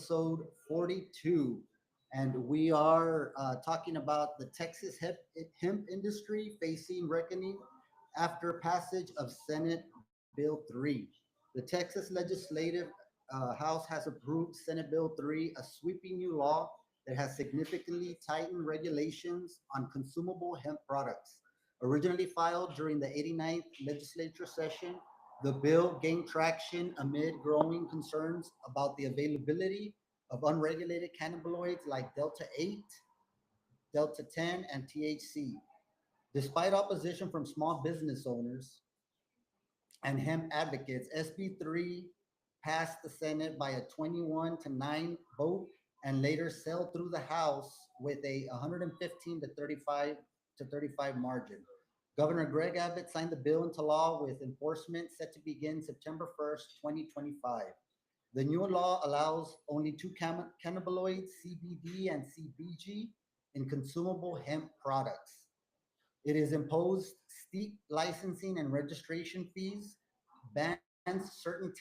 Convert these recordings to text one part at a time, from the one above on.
episode 42. And we are talking about the Texas hemp industry facing reckoning after passage of Senate Bill 3. The Texas Legislative House has approved Senate Bill 3, a sweeping new law that has significantly tightened regulations on consumable hemp products. Originally filed during the 89th legislature session, the bill gained traction amid growing concerns about the availability of unregulated cannabinoids like Delta 8, Delta 10, and THC. Despite opposition from small business owners and hemp advocates, SB3 passed the Senate by a 21-9 vote and later sailed through the House with a 115 to 35 margin. Governor Greg Abbott signed the bill into law with enforcement set to begin September 1st, 2025. The new law allows only two cannabinoids, CBD and CBG, in consumable hemp products. It is imposed steep licensing and registration fees, bans certain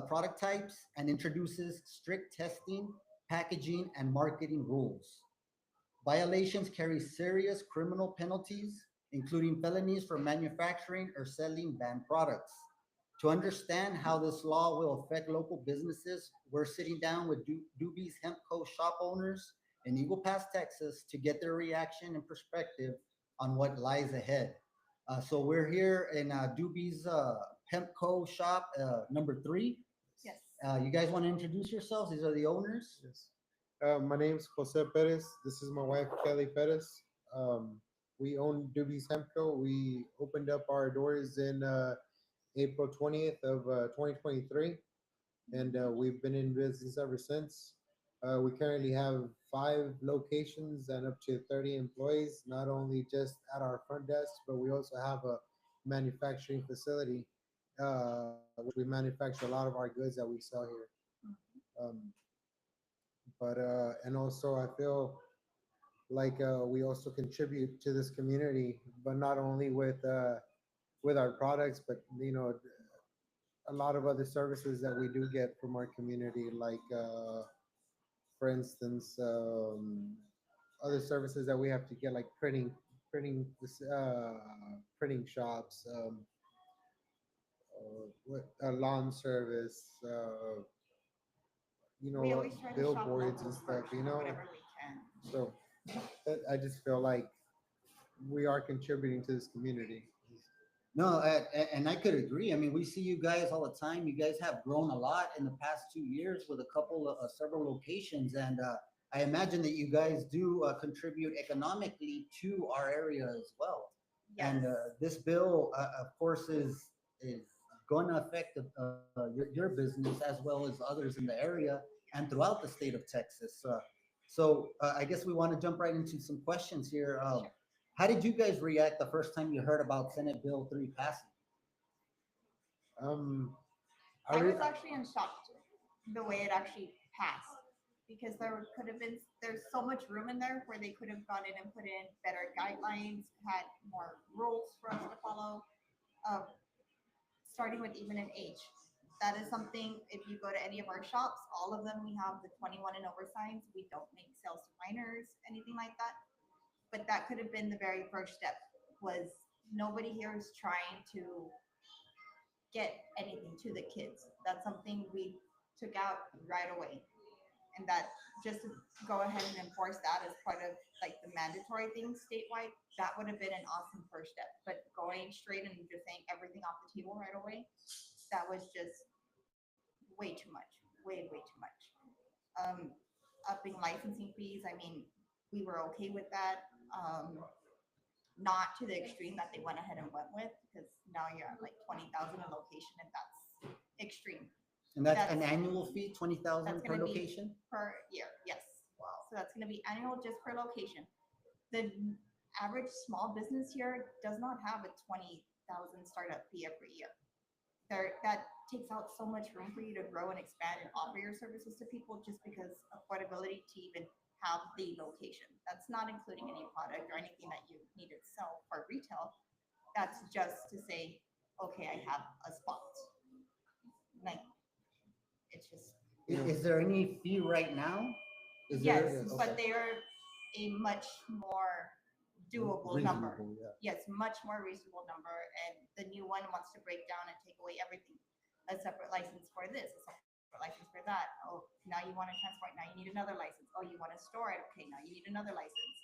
product types, and introduces strict testing, packaging, and marketing rules. Violations carry serious criminal penalties, including felonies for manufacturing or selling banned products. To understand how this law will affect local businesses, we're sitting down with Doobies Hemp Co. shop owners in Eagle Pass, Texas, to get their reaction and perspective on what lies ahead. So we're here in Doobies Hemp Co. shop number 3. Yes. You guys want to introduce yourselves? These are the owners. Yes. My name's Jose Perez. This is my wife, Kelly Perez. We own Doobies Hemp Co. We opened up our doors in April 20th of 2023, and we've been in business ever since. We currently have 5 locations and up to 30 employees, not only just at our front desk, but we also have a manufacturing facility, which we manufacture a lot of our goods that we sell here. And also I feel like we also contribute to this community, but not only with our products, but a lot of other services that we do get from our community, like for instance, other services that we have to get, like printing shops, lawn service, We always try to shop billboards and local stuff, first, whatever we can. So I just feel like we are contributing to this community. No, and I could agree. I mean, we see you guys all the time. You guys have grown a lot in the past 2 years with a couple of several locations, and I imagine that you guys do contribute economically to our area as well. Yes. And this bill, of course, is going to affect your business as well as others in the area and throughout the state of Texas. So I guess we want to jump right into some questions here. How did you guys react the first time you heard about Senate Bill 3 passing? I was actually in shock the way it actually passed, because there's so much room in there where they could have gone in and put in better guidelines, had more rules for us to follow, starting with even an age. That is something, if you go to any of our shops, all of them, we have the 21 and over signs. We don't make sales to minors, anything like that. But that could have been the very first step. Was nobody here is trying to get anything to the kids. That's something we took out right away. And that, just to go ahead and enforce that as part of like the mandatory things statewide, that would have been an awesome first step. But going straight and just saying everything off the table right away, that was just way too much, way too much. Upping licensing fees, I mean, we were okay with that. Not to the extreme that they went ahead and went with, because now you're at like 20,000 a location, and that's extreme. And that's an annual fee, 20,000 per location? Per year, yes. Wow. So that's going to be annual just per location. The average small business here does not have a 20,000 startup fee every year. That takes out so much room for you to grow and expand and offer your services to people, just because affordability to even have the location. That's not including any product or anything that you need to sell for retail. That's just to say, okay, I have a spot. Like, it's just You know, Is there any fee right now? Is Yes, there? yes. but Okay. they are a much more doable number. Reasonable, yeah. Yes, much more reasonable number. And the new one wants to break down and take away everything. A separate license for this, a separate license for that. Oh, now you want to transport. Now you need another license. Oh, you want to store it. Okay, now you need another license.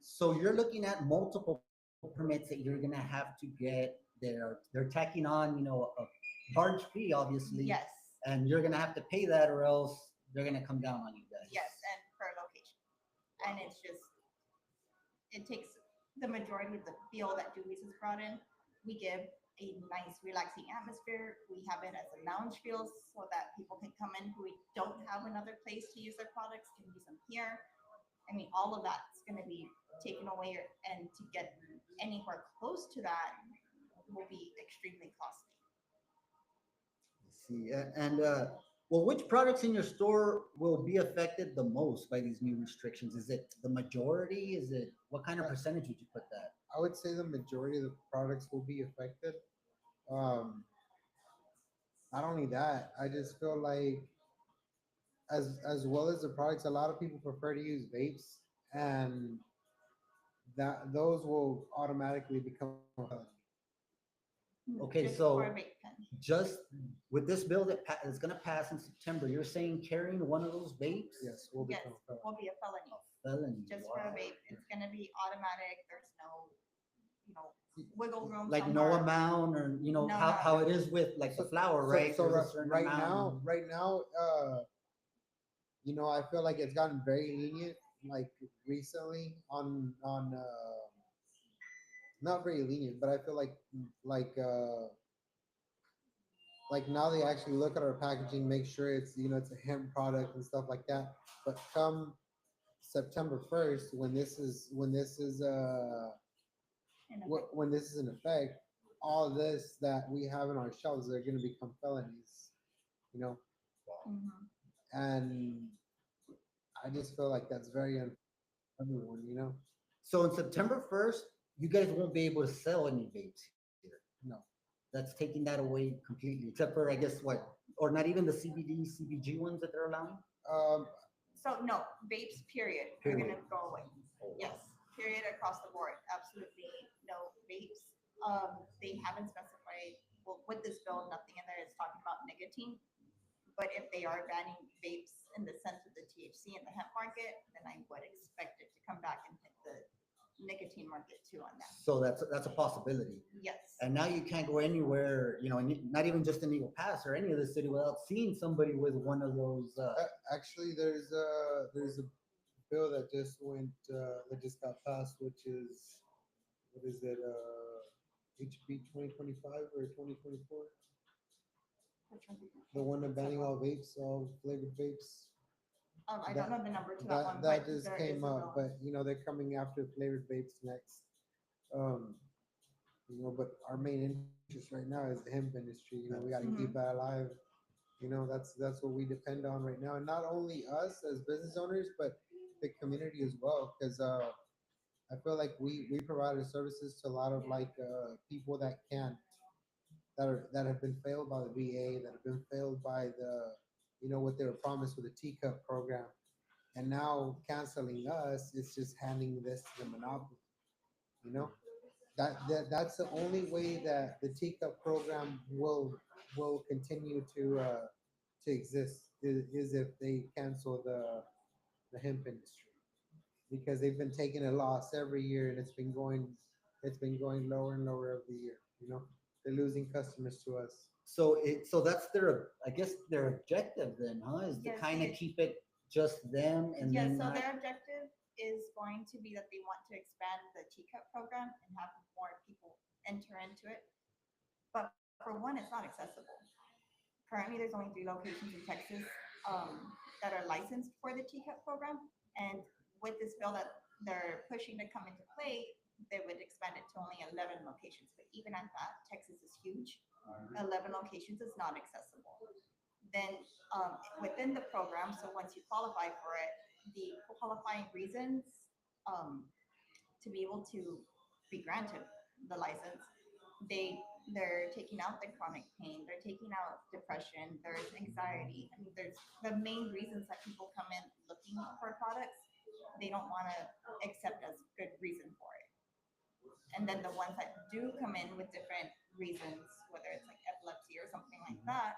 So you're looking at multiple permits that you're gonna have to get. They're tacking on, a large fee, obviously, Yes, and you're gonna have to pay that, or else they're gonna come down on you guys. yes, and per location. And it's just, it takes the majority of the feel that Doobies has brought in. We give a nice, relaxing atmosphere. We have it as a lounge feel so that people can come in who don't have another place to use their products can use them here. I mean, all of that's going to be taken away, and to get anywhere close to that will be extremely costly. See, and well, which products in your store will be affected the most by these new restrictions? Is it the majority? Is it what kind of Uh, percentage would you put that? I would say the majority of the products will be affected. Um, Not only that, I just feel like as well as the products, a lot of people prefer to use vapes, and that those will automatically become a felony. Okay, Just for a so vape pen. just with this bill that is going to pass in September, you're saying carrying one of those vapes? Yes, will Yes, become a felony. will be a felony. A felony. Just for a Wow. vape, it's going to be automatic. There's no, you know, wiggle room. Like no somewhere. amount, or No, how it is with like the flower, right? So There's a certain right amount. now, I feel like it's gotten very lenient, like recently not very lenient, but I feel like uh like now they actually look at our packaging, make sure it's a hemp product and stuff like that. But come September 1st, In effect. when this is in effect, all this that we have in our shelves are going to become felonies, you know. Mhm. And I just feel like that's very unfair for everyone. So on September 1st, you guys won't be able to sell any vapes here. No. That's taking that away completely, except for I guess what, or not even the CBD, CBG ones that they're allowing. Um, So no, vapes, period, are Period. gonna go away. Yes, period across the board. Absolutely no vapes. They haven't specified, well, with this bill, nothing in there is talking about nicotine. But if they are banning vapes in the sense of the THC in the hemp market, then I would expect it to come back and hit the nicotine market too on that. So that's a possibility. Yes. And now you can't go anywhere, not even just in Eagle Pass or any of the city without seeing somebody with one of those. Actually, there's a bill that just got passed, which is what is it? HB 2025 or 2024? The one banning all vapes, all flavored vapes. I don't That know the number to that that one, that but just there is came a up, bill. but they're coming after flavored vapes next. Um, but our main interest right now is the hemp industry. We got to keep Mhm. that alive. That's what we depend on right now, and not only us as business owners, but the community as well. Because I feel like we provided services to a lot of people that have been failed by the VA, that have been failed by what they were promised with the teacup program, and now canceling us, it's just handing this to the monopoly. You know that's the only way that the teacup program will continue to exist is if they cancel the hemp industry, because they've been taking a loss every year, and it's been going lower and lower every year. They're losing customers to us. So that's their, I guess their objective then, huh? Is to Yes, kind of they- keep it just them and Yes, then so not. their objective is going to be that they want to expand the teacup program and have more people enter into it. But for one, it's not accessible. Currently, there's only 3 locations in Texas that are licensed for the teacup program. And with this bill that they're pushing to come into play, they would expand it to only 11 locations. But even at that, Texas is huge. 11 locations is not accessible. Then within the program, so once you qualify for it, the qualifying reasons um, to be able to be granted the license, they They're taking out the chronic pain. They're taking out depression. There's anxiety. I mean, there's the main reasons that people come in looking for products. They don't want to accept as good reason for it. And then the ones that do come in with different reasons, whether it's like epilepsy or something like that,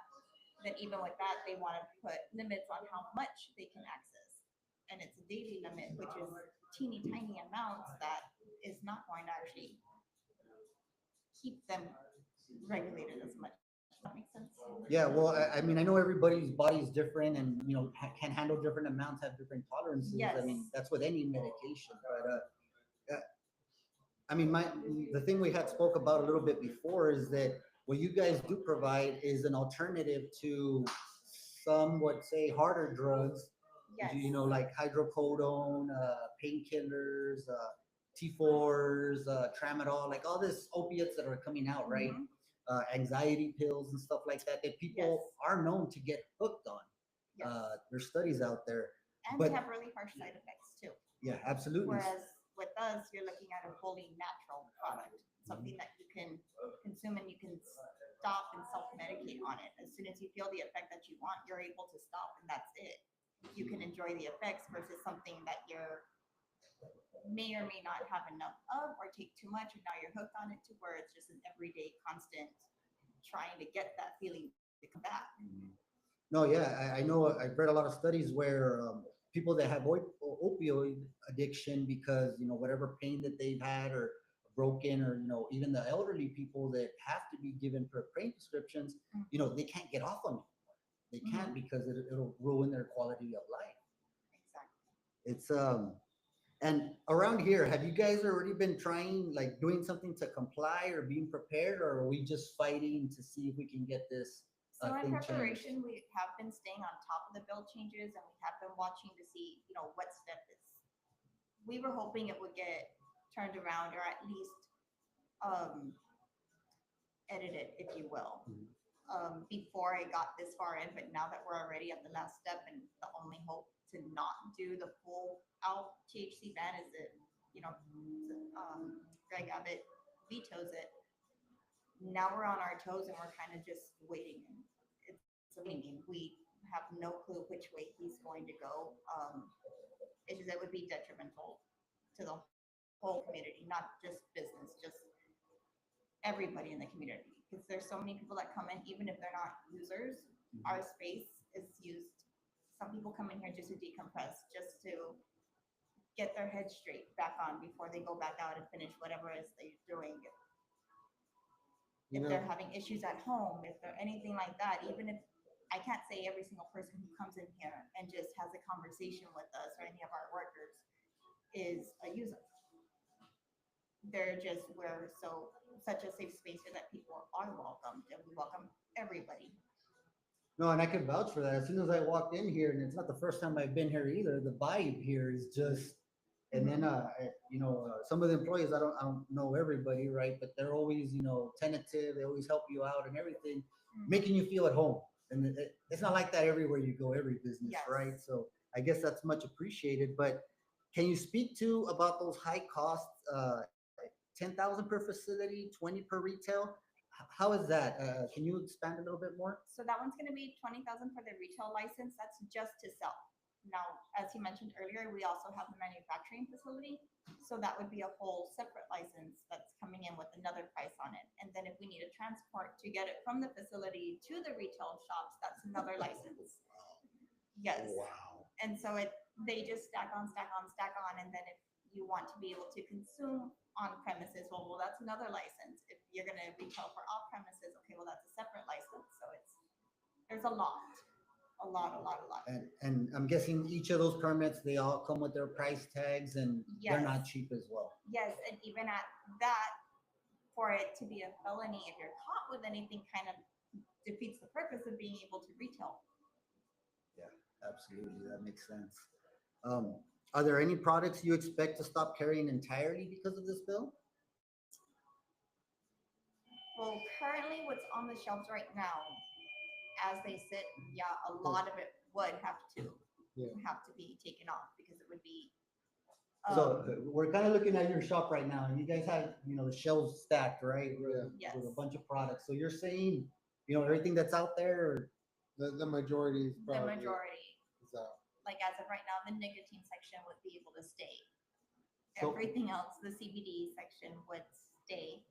then even with that, they want to put limits on how much they can access. And it's a daily limit, which is teeny tiny amounts that is not going to actually keep them regulated as much. Does that make sense? Yeah, well, I mean, I know everybody's body is different, and can handle different amounts, have different tolerances. I mean, Yes. that's with any medication. But I mean, the thing we had spoke about a little bit before is that what you guys do provide is an alternative to some would say harder drugs. Yes. Like hydrocodone, painkillers, T4s, tramadol, like all this opiates that are coming out, right? Mhm. Anxiety pills and stuff like that that people Yes. are known to get hooked on. Yes. There's studies out there, And but they have really harsh side effects too. yeah, absolutely. Whereas with us, you're looking at a wholly natural product, something that you can consume and you can stop and self-medicate on it. As soon as you feel the effect that you want, you're able to stop and that's it. You can enjoy the effects versus something that you're may or may not have enough of or take too much and now you're hooked on it to where it's just an everyday constant trying to get that feeling to come back. No, yeah, I know. I've read a lot of studies where people that have opioid addiction, because whatever pain that they've had or broken, or even the elderly people that have to be given pain prescriptions, they can't get off on it. They can't because it'll ruin their quality of life. Exactly. It's and around here, have you guys already been trying, like, doing something to comply or being prepared, or are we just fighting to see if we can get this So in thing changed? preparation, we have been staying on top of the bill changes and we have been watching to see, what step is. We were hoping it would get turned around or at least um, edited, if you will, before I got this far in. But now that we're already at the last step and the only hope to not do the full out THC ban is that, Greg Abbott vetoes it. Now we're on our toes and we're kind of just waiting. It's a waiting game. We have no clue which way he's going to go. It's just, it would be detrimental to the whole community, not just business, just everybody in the community. Because there's so many people that come in, even if they're not users. Our space is used. Some people come in here just to decompress, just to get their head straight back on before they go back out and finish whatever it is they're doing. If they're having issues at home, if they're anything like that, even if I can't say every single person who comes in here and just has a conversation with us or any of our workers is a user. We're such a safe space here that people are welcomed and we welcome everybody. No, and I can vouch for that. As soon as I walked in here, and it's not the first time I've been here either, the vibe here is just. And then, some of the employees, I don't know everybody, right? But they're always, tentative. They always help you out and everything, making you feel at home. And it's not like that everywhere you go, every business, Yes. right? So I guess that's much appreciated. But can you speak to about those high costs? 10,000 per facility, 20 per retail. How is that? Can you expand a little bit more? So that one's going to be 20,000 for the retail license. That's just to sell. Now, as you mentioned earlier, we also have the manufacturing facility. So that would be a whole separate license that's coming in with another price on it. And then if we need a transport to get it from the facility to the retail shops, that's another license. Yes. Wow. And so they just stack on, stack on, stack on. And then if you want to be able to consume on premises, well, that's another license. If you're going to retail for off premises, okay, well, that's a separate license. So there's a lot. And I'm guessing each of those permits, they all come with their price tags, and they're not cheap as well. Yes, and even at that, for it to be a felony, if you're caught with anything, kind of defeats the purpose of being able to retail. Yeah, absolutely. That makes sense. Are there any products you expect to stop carrying entirely because of this bill? Well, currently what's on the shelves right now, as they sit, a lot of it would have to be taken off because it would be So we're kind of looking at your shop right now, and you guys have, the shelves stacked, right? Yeah. With a Yes. bunch of products. So you're saying, everything that's out there. The majority is The probably majority, is out. like as of right now, the nicotine section would be able to stay. So- Everything else, the CBD section would stay.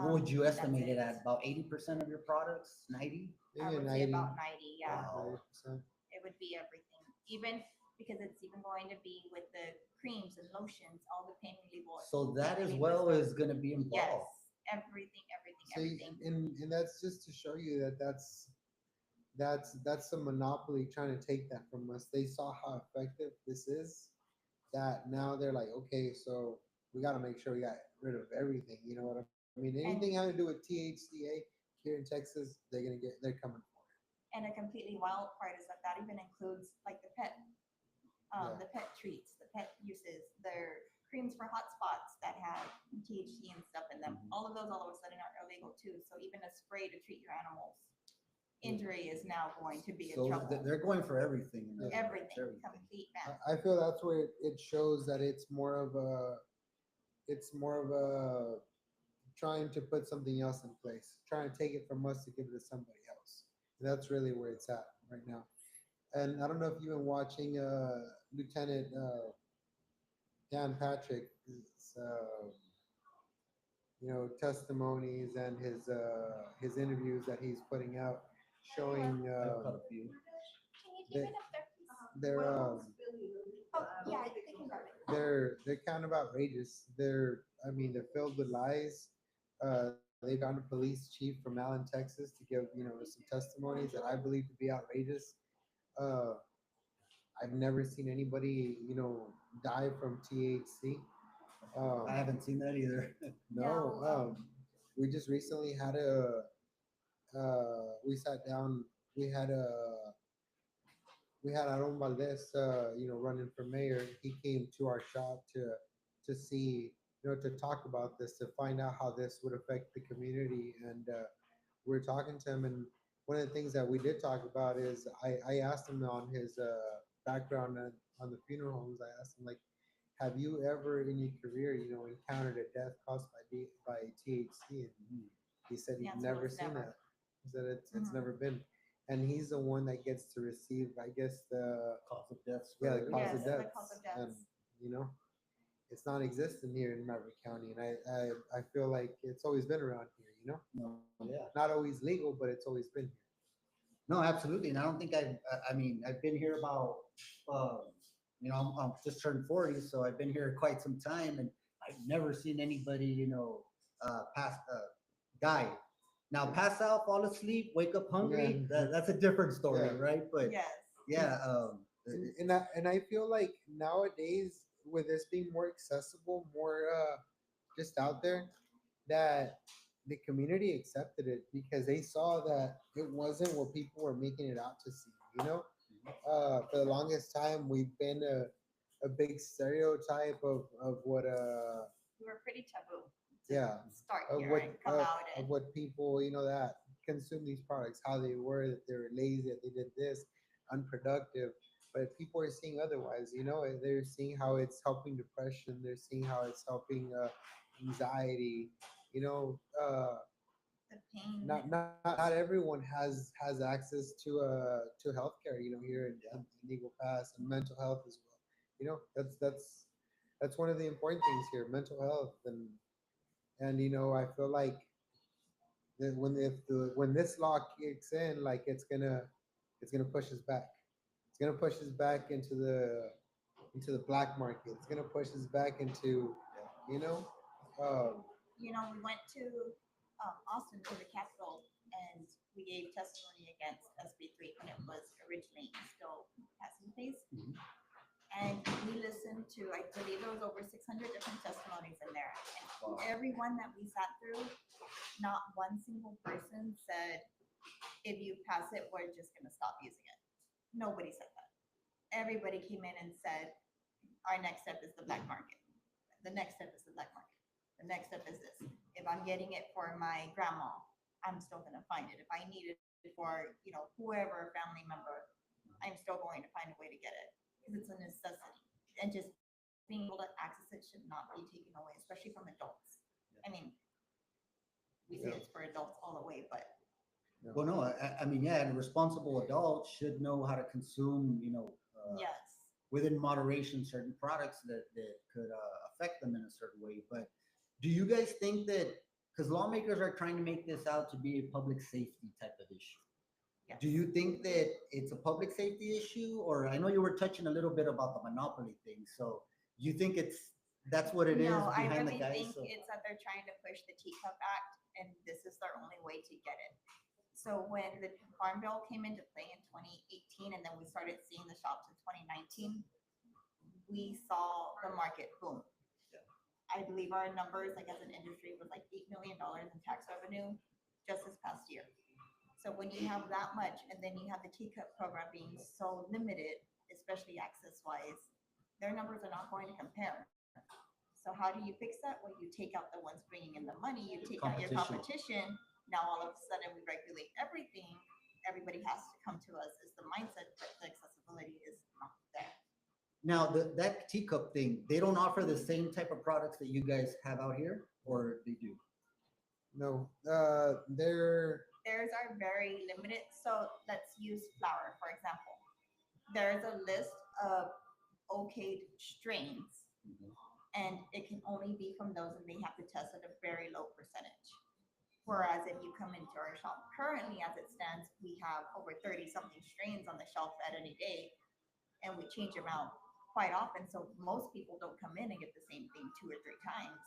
What would you That's estimate it at? About 80% of your products? 90? I Maybe would say about 90, yeah. Wow. 90%. It would be everything, even because it's even going to be with the creams and lotions, all the pain reliever. So that pain as reliever well stuff. is going to be Yes, involved. everything, See, everything. and that's just to show you that that's a monopoly trying to take that from us. They saw how effective this is, that now they're like, okay, so we got to make sure we got rid of everything. You know what I mean? Anything And- having to do with THCA here in Texas, they're coming for it. And a completely wild part is that even includes like the pet, Yeah. the pet treats, the pet uses, their creams for hot spots that have THC and stuff in them. Mhm. All of those all of a sudden are illegal too. So even a spray to treat your animals injury is now going to be a So trouble. they're going for everything. in other words, Everything, complete ban. I feel that's where it shows that it's more of a trying to put something else in place, trying to take it from us to give it to somebody else. That's really where it's at right now. And I don't know if you've been watching Lieutenant Dan Patrick's testimonies and his interviews that he's putting out, showing I've got a few. Can you keep it up there, please? their Oh, yeah, they can grab it. they're kind of outrageous. They're filled with lies. They found a police chief from Allen, Texas, to give some testimonies that I believe to be outrageous. Uh, I've never seen anybody die from THC. I haven't seen that either. No, No, we just recently had we sat down. We had a we had Aaron Valdez, running for mayor. He came to our shop to see, to talk about this, to find out how this would affect the community. And we are talking to him, and one of the things that we did talk about is I asked him on his background on the funeral homes. I asked him, like, have you ever in your career, encountered a death caused by THC? And he said The he'd answer never was seen never. that. He said it's Mhm. never been. And he's the one that gets to receive, I guess, the Cause of deaths. yeah, the for- cause Yes, of the death. cause of And deaths. it's non-existent here in Maverick County, and I feel like it's always been around here. No, yeah. Not always legal, but it's always been here. No, absolutely. And I don't think I've been here about, I'm just turned 40, so I've been here quite some time, and I've never seen anybody, die. Now, pass out, fall asleep, wake up hungry, Yeah. that's a different story, Yeah. right? But Yes. yeah, And I feel like nowadays, with this being more accessible, more just out there, that the community accepted it because they saw that it wasn't what people were making it out to see. For the longest time, we've been a big stereotype of what We were pretty taboo. Yeah, Start of here what and come out of and what people that consume these products, how they were, that they were lazy, that they did this, unproductive. But people are seeing otherwise. And they're seeing how it's helping depression. They're seeing how it's helping anxiety. the pain. Not everyone has access to healthcare. Here in Eagle Pass, and mental health as well. That's one of the important things here, mental health. And I feel like that when this law kicks in, like it's gonna push us back. It's gonna push us back into the black market. It's gonna push us back into, you know, We went to Austin to the Capitol and we gave testimony against SB3 when it was originally still passing phase. Mhm. And we listened to, I believe there was over 600 different testimonies in there. And Wow. everyone that we sat through, not one single person said, if you pass it, we're just going to stop using it. Nobody said that. Everybody came in and said, our next step is the black market. The next step is the black market. The next step is this. If I'm getting it for my grandma, I'm still going to find it. If I need it for, whoever, family member, I'm still going to find a way to get it because it's a necessity. And just being able to access it should not be taken away, especially from adults. I mean, we say Yeah. it's for adults all the way, but Well, no, I mean, yeah, and responsible adults should know how to consume, yes. within moderation, certain products that could affect them in a certain way. But do you guys think that, because lawmakers are trying to make this out to be a public safety type of issue? Yes. Do you think that it's a public safety issue, or I know you were touching a little bit about the monopoly thing, so you think that's what it is No, I behind really the guys? think So it's that they're trying to push the Teacup Act, and this is their only way to get it. So when the Farm Bill came into play in 2018, and then we started seeing the shops in 2019, we saw the market boom. I believe our numbers, like as an industry, was like $8 million in tax revenue just this past year. So when you have that much, and then you have the teacup program being so limited, especially access wise, their numbers are not going to compare. So how do you fix that? Well, you take out the ones bringing in the money, you take out your competition. Now all of a sudden we regulate everything. Everybody has to come to us. Is the mindset, but the accessibility is not there. now that teacup thing, they don't offer the same type of products that you guys have out here, or they do? No, Theirs are very limited. So let's use flour, for example. There's a list of okayed strains, and it can only be from those, and they have to test at a very low percentage. Whereas if you come into our shop currently, as it stands, we have over 30 something strains on the shelf at any day, and we change them out quite often. So most people don't come in and get the same thing 2 or 3 times.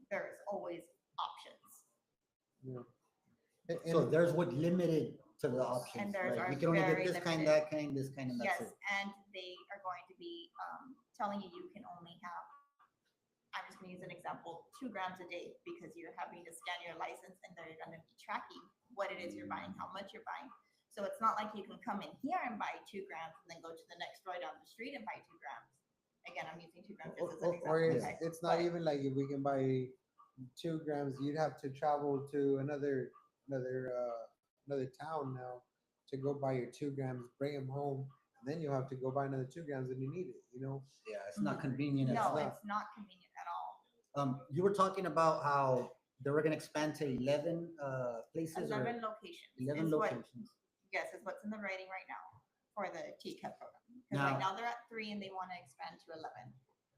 There's always options. yeah. So there's what limited to the options. And there's Like, are we can only get very this kind, limited. that kind, this kind, and Yes, that's it. and they are going to be telling you you can only have, I'm just going to use an example, 2 grams a day, because you're having to scan your license, and they're going to be tracking what it is you're buying, how much you're buying. So it's not like you can come in here and buy 2 grams and then go to the next store down the street and buy 2 grams. Again, I'm using 2 grams just as an example. Or okay? it's not But- even like if we can buy 2 grams, you'd have to travel to another town now to go buy your 2 grams, bring them home, and then you'll have to go buy another 2 grams when you need it. Yeah, it's not convenient. No, not. it's not convenient at all. You were talking about how they were going to expand to 11 places 11 or locations. 11 is what- locations. Yes, is what's in the writing right now for the teacup program. Because Now- right now they're at 3 and they want to expand to 11.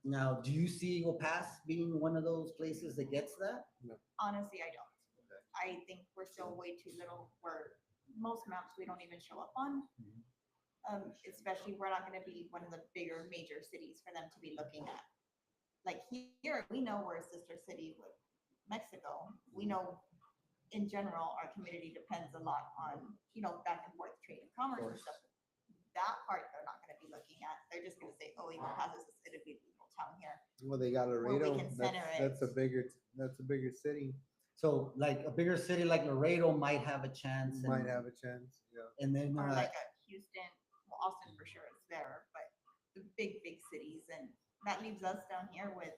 Now, do you see Eagle Pass being one of those places that gets that? Honestly, I don't. Okay. I think we're still way too little. Where most maps we don't even show up on. Especially we're not going to be one of the bigger major cities for them to be looking at. Like here, we know we're a sister city with Mexico. We know in general our community depends a lot on back and forth trade and commerce and stuff. That part they're not going to be looking at. They're just going to say, oh, Eagle Pass is a beautiful town here. Well, they got Where we Laredo. can center That's it. a bigger city. So, like a bigger city like Laredo might have a chance. Might have a chance. Yeah. And then Or like a Houston, well, Austin for sure is there, but the big cities, and that leaves us down here with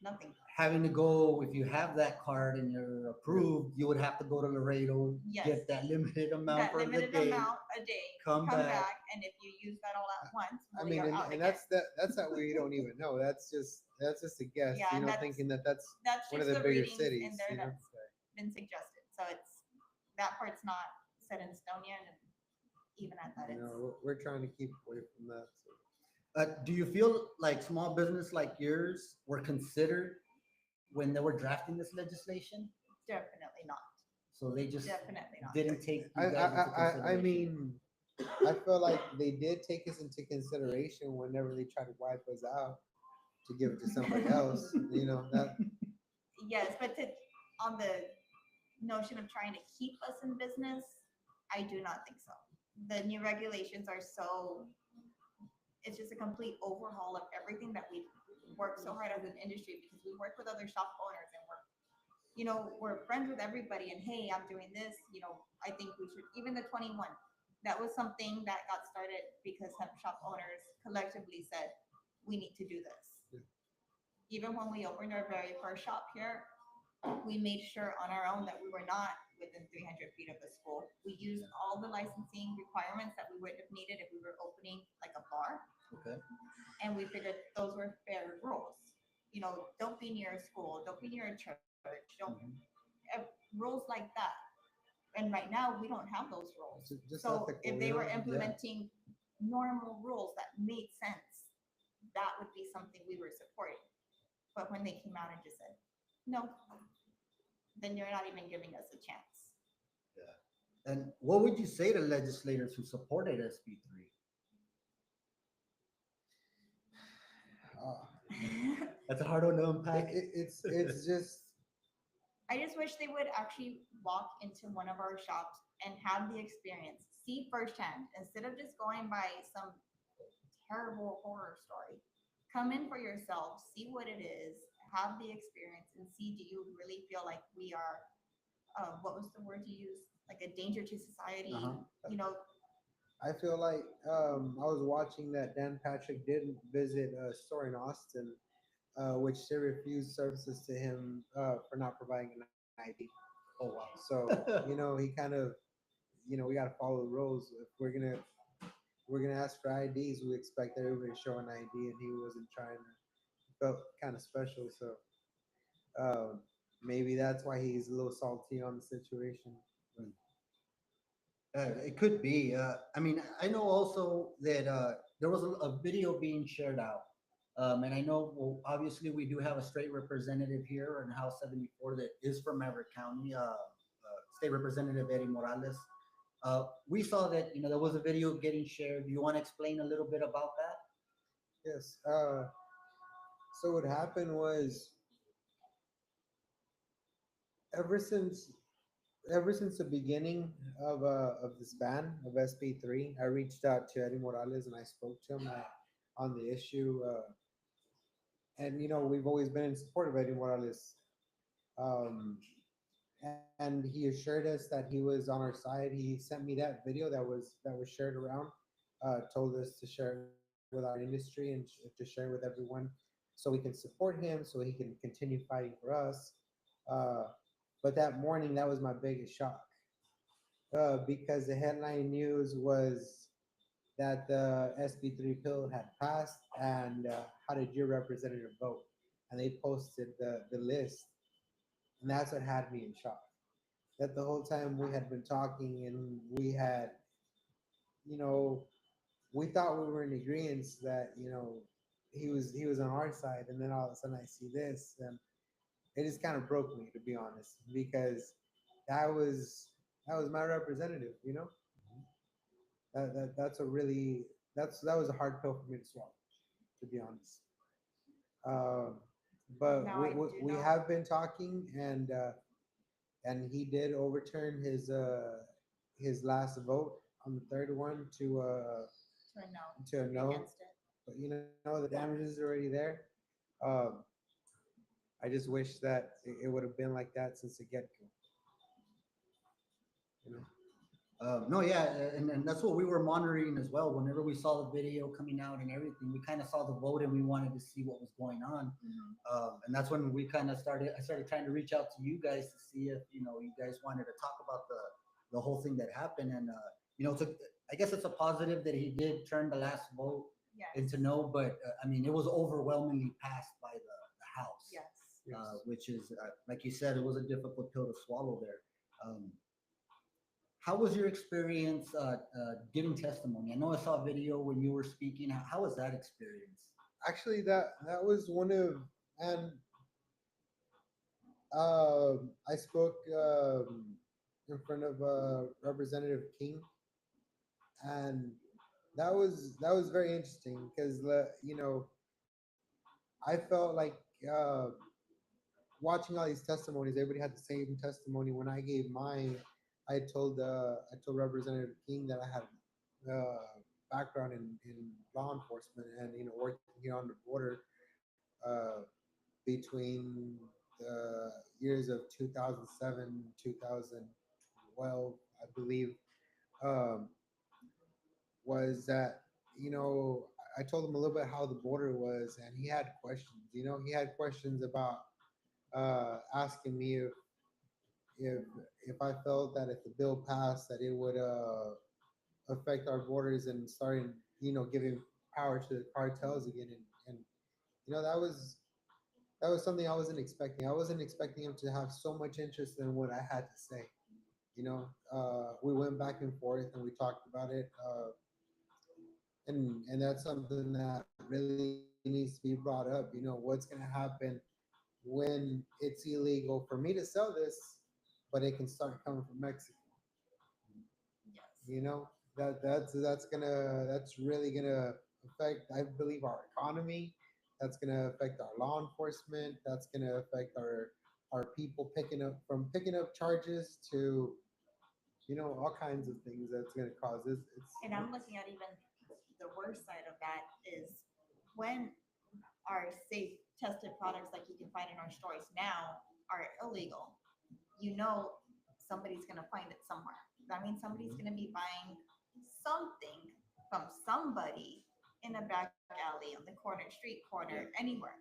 nothing. having to go, if you have that card and you're approved, you would have to go to Laredo, Yes. get that limited amount That for the limited day. amount a day, come come back. back, and if you use that all at once, I well, mean, you're out and again. that's that we don't even know. That's just a guess. Yeah, and that's- thinking that's That's one of just the bigger readings cities. in there that's been suggested. So it's that part's not set in stone yet, and even at that, it's We're trying to keep away from that. So. Do you feel like small business like yours were considered when they were drafting this legislation? definitely not. So they just Definitely not. didn't take you I, guys into I consideration. mean, I feel like they did take us into consideration whenever they try to wipe us out to give it to somebody else. That Yes, but on the notion of trying to keep us in business, I do not think so. The new regulations are it's just a complete overhaul of everything that we work so hard as an industry, because we work with other shop owners and we're friends with everybody, and hey, I'm doing this, I think we should, even the 21, that was something that got started because hemp shop owners collectively said, we need to do this. Yeah. Even when we opened our very first shop here, we made sure on our own that we were not within 300 feet of the school. We used all the licensing requirements that we would have needed if we were opening like a bar. Okay. and we figured those were fair rules. You know, don't be near a school, don't be near a church, don't Mhm. rules like that. And right now, we don't have those rules. Just So ethical, if you they were know? implementing normal rules that made sense, that would be something we were supporting. But when they came out and just said, no, then you're not even giving us a chance. Yeah. And what would you say to legislators who supported SB3? Uh, That's a hard one to unpack. it's just I just wish they would actually walk into one of our shops and have the experience, see firsthand, instead of just going by some terrible horror story. Come in for yourself, see what it is, have the experience, and see, do you really feel like we are, what was the word you used? Like a danger to society? Uh-huh. You know, I feel like I was watching that Dan Patrick did visit a store in Austin, which they refused services to him for not providing an ID. Oh wow. So he kind of we got to follow the rules. If we're gonna ask for IDs, we expect everybody to show an ID, and he wasn't trying to. Felt kind of special, so maybe that's why he's a little salty on the situation. But It could be. I mean, I know also that there was a video being shared out. And I know, well, obviously, we do have a state representative here in House 74 that is from Maverick County, State Representative Eddie Morales. We saw that, there was a video getting shared. Do you want to explain a little bit about that? yes, so what happened was ever since ever since the beginning of this ban of SB3, I reached out to Eddie Morales and I spoke to him on the issue. And we've always been in support of Eddie Morales. Um, and he assured us that he was on our side. He sent me that video that was shared around. Told us to share it with our industry and to share it with everyone, so we can support him, so he can continue fighting for us. Uh, but that morning, that was my biggest shock because the headline news was that the SB3 bill had passed, and how did your representative vote? And they posted the list, and that's what had me in shock. That the whole time we had been talking, and we had, you know, we thought we were in agreement that he was on our side, and then all of a sudden I see this, and it just kind of broke me, to be honest, because that was that was my representative. That's a really that was a hard pill for me to swallow, to be honest. Um, but now I do we know have been talking, and he did overturn his last vote on the third one to a no, to a to be no. against it. But the damage is already there. Um, I just wish that it would have been like that since the get go. You know. No, yeah, and that's what we were monitoring as well. Whenever we saw the video coming out and everything, we kind of saw the vote and we wanted to see what was going on. And that's when we kind of started. I started trying to reach out to you guys to see if you guys wanted to talk about the whole thing that happened. And it's I guess it's a positive that he did turn the last vote Yes. into no, but I mean it was overwhelmingly passed by the House. Yes. Yes. Which is like you said, it was a difficult pill to swallow there. How was your experience giving testimony? I know I saw a video when you were speaking. How was that experience? Actually, that was one of and I spoke in front of Representative King, and that was very interesting because I felt like uh, watching all these testimonies. Everybody had the same testimony. When I gave mine, I told Representative King that I had background in law enforcement and working here on the border uh, between the years of 2007 2012, I believe. um, was that I told him a little bit how the border was, and he had questions. He had questions about asking me if if I felt that if the bill passed that it would affect our borders and starting giving power to the cartels again, and you know that was something I wasn't expecting. I wasn't expecting him to have so much interest in what I had to say. You know, we went back and forth and we talked about it, and that's something that really needs to be brought up. You know, what's going to happen when it's illegal for me to sell this, but it can start coming from Mexico. Yes. You know, that's really gonna affect, I believe, our economy. That's gonna affect our law enforcement. That's gonna affect our people picking up charges to, you know, all kinds of things. That's gonna cause this. And I'm looking at even the worst side of that is when our safe tested products like you can find in our stores now are illegal, you know somebody's going to find it somewhere. That means somebody's Mhm. going to be buying something from somebody in a back alley, on the corner, street corner, Yeah. anywhere.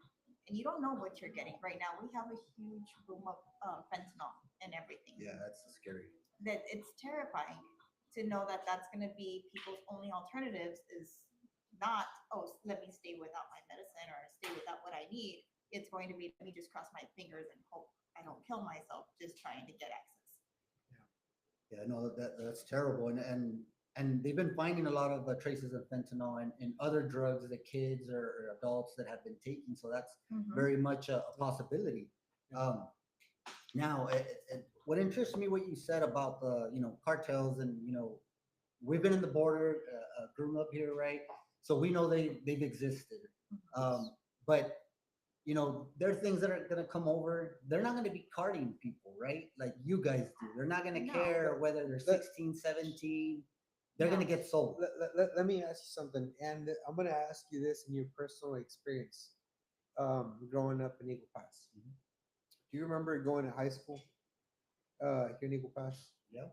And you don't know what you're getting. Right now, we have a huge boom of fentanyl and everything. Yeah, that's scary. That it's terrifying to know that that's going to be people's only alternatives is not, oh, let me stay without my medicine or stay without what I need. It's going to be, let me just cross my fingers and hope I don't kill myself just trying to get access. Yeah, no, that's terrible, and they've been finding a lot of traces of fentanyl and other drugs that kids or adults that have been taking. So that's Mhm. very much a possibility. Um, now, what interests me, what you said about the cartels, and we've been in the border, grew up here, right? So we know they've existed. Um, but there are things that are gonna come over. They're not gonna be carding people, right? Like you guys do. They're not gonna No. care whether they're 16, 17. They're No. gonna get sold. Let me ask you something, and I'm gonna ask you this in your personal experience, growing up in Eagle Pass. Mhm. Do you remember going to high school here in Eagle Pass? Yeah.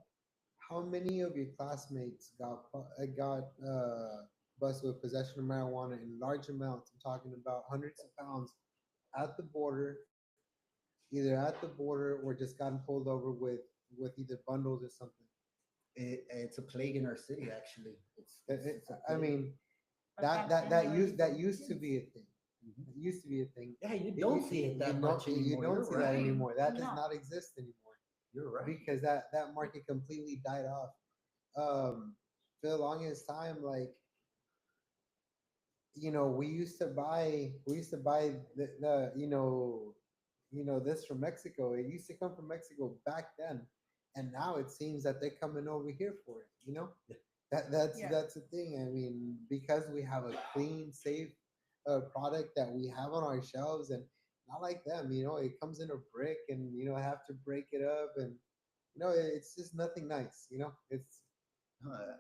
How many of your classmates got busted with possession of marijuana in large amounts? I'm talking about hundreds of pounds at the border, either at the border or just gotten pulled over with either bundles or something. It's a plague in our city, actually. It's a I plague. mean, But that back that then, they that were used that using used to kids. be a thing. Mhm. It used to be a thing. Yeah, you don't see it that much You anymore. don't You're see that right. anymore. That does No. not exist anymore You're right. because that market completely died off. For the longest time, like, we used to buy the this from Mexico. It used to come from Mexico back then, and now it seems that they're coming over here for it. You know, Yeah. that's the thing. I mean, because we have a clean, safe product that we have on our shelves, and not like them. You know, it comes in a brick, and I have to break it up, and it's just nothing nice. It's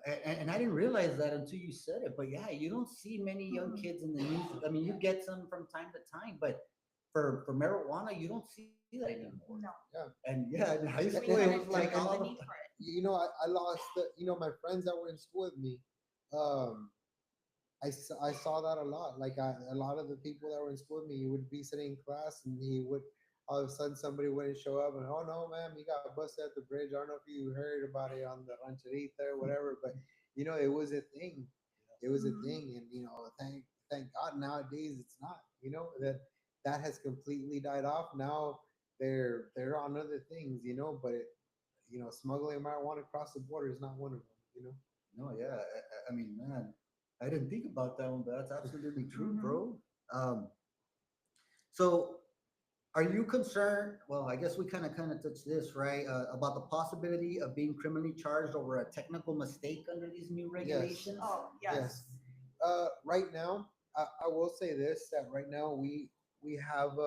And I didn't realize that until you said it. But yeah, you don't see many young Mhm. kids in the news. I mean, you get some from time to time, but for marijuana, you don't see that anymore. No. yeah. And yeah, in high We school, kind it of was like took out all the of need for it. I lost my friends that were in school with me. Um, I saw that a lot. Like a lot of the people that were in school with me, you would be sitting in class and he would all of a sudden somebody wouldn't show up and, oh no, man, you got busted at the bridge. I don't know if you heard about it on the rancherita or whatever, but it was a thing. It was a Mhm. thing, and thank God nowadays it's not. That has completely died off. Now they're on other things, but smuggling marijuana across the border is not one of them. no, yeah. I mean, man, I didn't think about that one, but that's absolutely true, Mhm. bro. Um, so are you concerned? Well, I guess we kind of touched this, right? About the possibility of being criminally charged over a technical mistake under these new regulations. Oh, yes. Yes. Right now, I will say this, that right now we have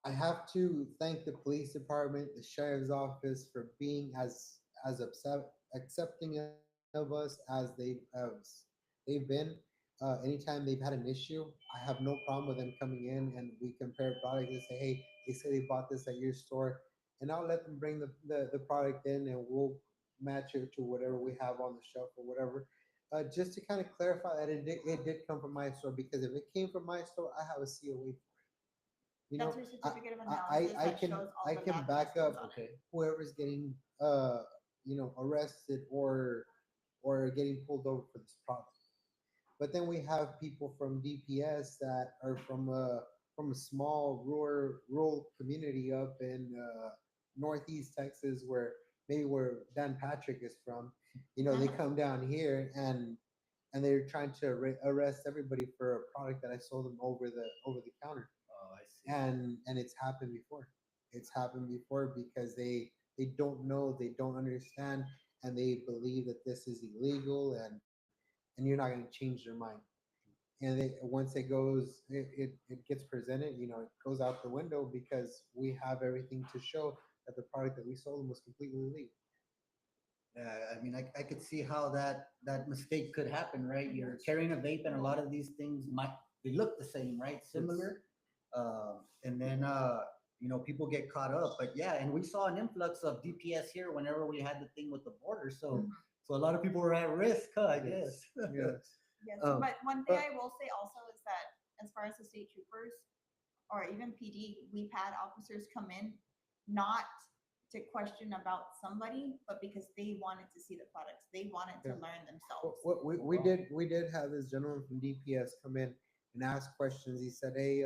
I have to thank the police department, the sheriff's office for being as accepting of us as they've been. Anytime they've had an issue, I have no problem with them coming in and we compare products and say, hey, they say they bought this at your store, and I'll let them bring the product in and we'll match it to whatever we have on the shelf or whatever. Just to kind of clarify that it did come from my store, because if it came from my store, I have a COA. You know, That's your I certificate of I analysis I that can shows all I the can lab back testings up on it. Okay. whoever's getting arrested or or getting pulled over for this product. But then we have people from DPS that are from a small rural community up in northeast Texas, where maybe where Dan Patrick is from. You know, they come down here and they're trying to arrest everybody for a product that I sold them over the counter. Oh, I see. And it's happened before. It's happened before because they don't know, they don't understand, and they believe that this is illegal, and you're not going to change their mind. And once it gets presented, you know, it goes out the window because we have everything to show that the product that we sold them was completely illegal. Yeah, I mean, I could see how that mistake could happen, right? You're carrying a vape, and a lot of these things might they look the same, right? Similar, and then you know, people get caught up. But yeah, and we saw an influx of DPS here whenever we had the thing with the border. So so a lot of people were at risk, huh? I guess. Yes. Yes, Um, but one thing but- I will say also is that as far as the state troopers or even PD, we've had officers come in not to question about somebody, but because they wanted to see the products. They wanted to Yeah. learn themselves. We did have this gentleman from DPS come in and ask questions. He said, "Hey,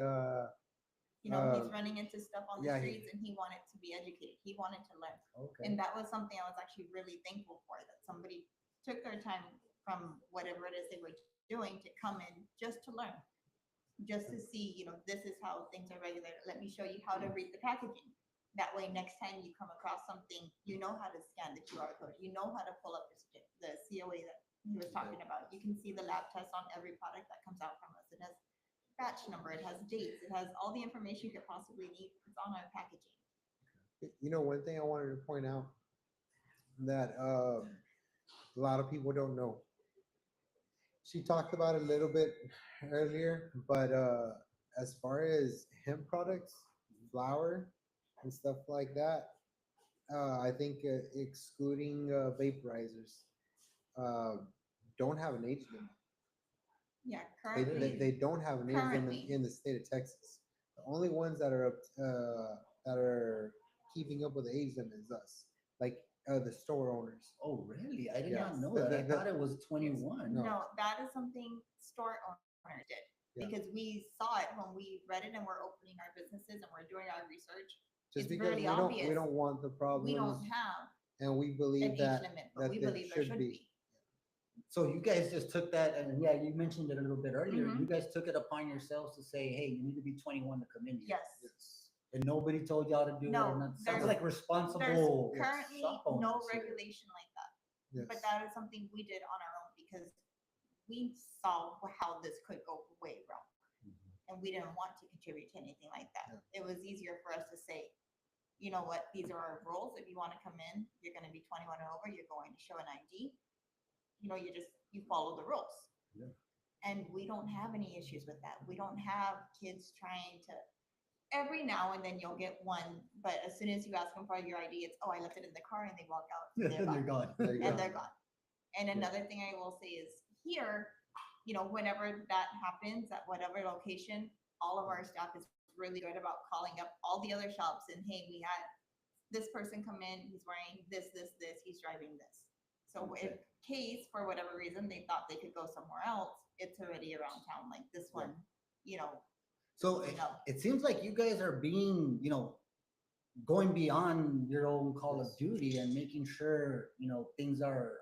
You know, he's uh, running into stuff on the yeah, streets and he wanted to be educated. He wanted to learn. Okay. And that was something I was actually really thankful for, that somebody took their time from whatever it is they were doing to come in just to learn, just to see, you know, this is how things are regulated. Let me show you how to read the packaging. That way, next time you come across something, you know how to scan the QR code. You know how to pull up the COA that he was talking about. You can see the lab test on every product that comes out from us. It has batch number, it has dates, it has all the information you could possibly need. It's on our packaging. you know, one thing I wanted to point out that a lot of people don't know. She talked about it a little bit earlier, but as far as hemp products, flour, and stuff like that, I think excluding vaporizers, uh, don't have an age limit. Yeah, They, currently, they don't have an age limit Currently. in the state of Texas. The only ones that are keeping up with the age limit is us, like the store owners. Oh, really? I did Yeah. not know The- that. I the- thought it was 21. No. no, that is something store owners did. Yeah. Because we saw it when we read it and we're opening our businesses and we're doing our research. Just It's because really we obvious. don't want the We problems, don't have and we an believe age that limit, but that we there believe there should be. So you guys just took that, and yeah, you mentioned it a little bit earlier. Mhm. You guys took it upon yourselves to say, "Hey, you need to be 21 to come in here." Yes. Yes. And nobody told y'all to do it. No, Or not. Sounds there's- like There's responsible currently shop no owners here. regulation like that. Yes. But that is something we did on our own because we saw how this could go way wrong. And we didn't want to contribute to anything like that. Yeah. It was easier for us to say, you know what, these are our rules. If you want to come in, you're going to be 21 and over. You're going to show an ID. You know, you follow the rules. Yeah. And we don't have any issues with that. We don't have kids trying to. Every now and then you'll get one, but as soon as you ask them for your ID, it's, oh, I left it in the car, and they walk out. And they're They're gone. gone. There you And go. they're gone. And another thing I will say is here, you know, whenever that happens at whatever location, all of our staff is really good about calling up all the other shops and, hey, we had this person come in, he's wearing this, he's driving this. So in case, for whatever reason, they thought they could go somewhere else, it's already around town, like this one, you know. So it seems like you guys are being, you know, going beyond your own Call of Duty and making sure, you know, things are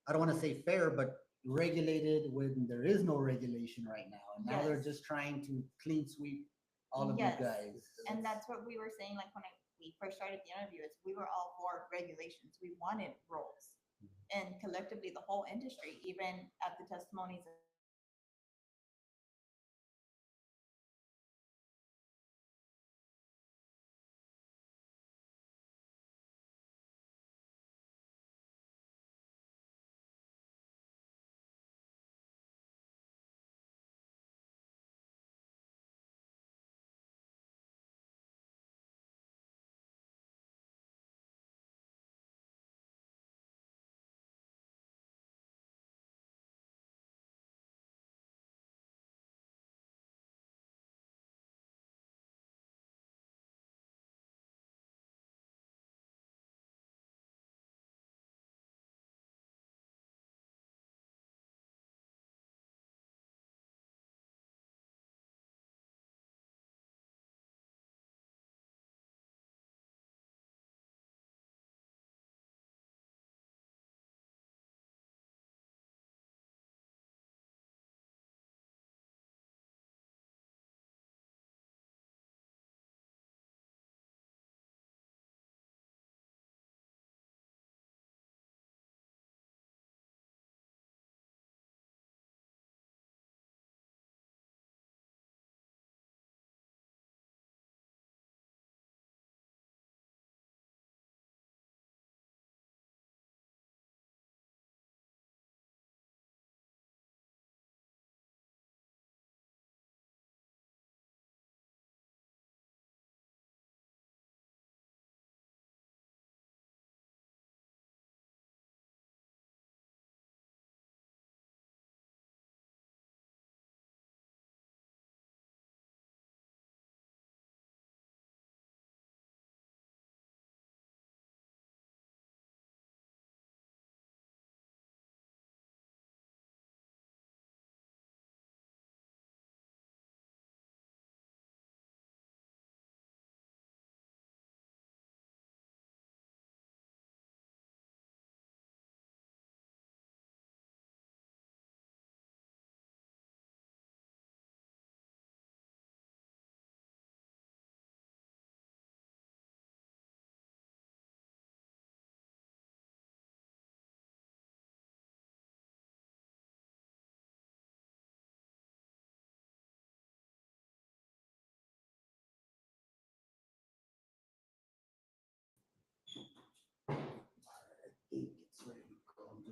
I don't want to say fair, but regulated when there is no regulation right now. And now they're Yes. just trying to clean sweep all of Yes. you guys. And that's what we were saying, like when we first started the interview, is we were all for regulations. We wanted rules. And collectively, the whole industry, even at the testimonies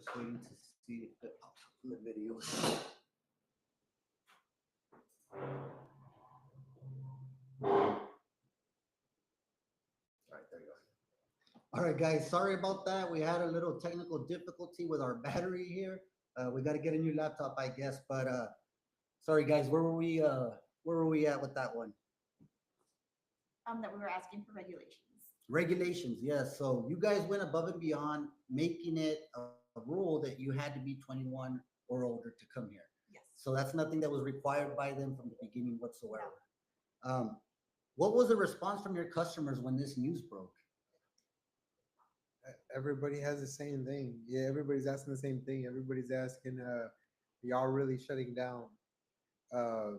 Just waiting to see if it pops up in the video. All right, there you go. All right, guys, sorry about that. We had a little technical difficulty with our battery here. We got to get a new laptop, I guess. But sorry, guys, where were we? Where were we at with that one? That we were asking for regulations. Regulations, yes. So you guys went above and beyond, making it a rule that you had to be 21 or older to come here. Yes. So that's nothing that was required by them from the beginning whatsoever. What was the response from your customers when this news broke? Everybody has the same thing. Yeah, everybody's asking the same thing. Everybody's asking, y'all really shutting down? Uh,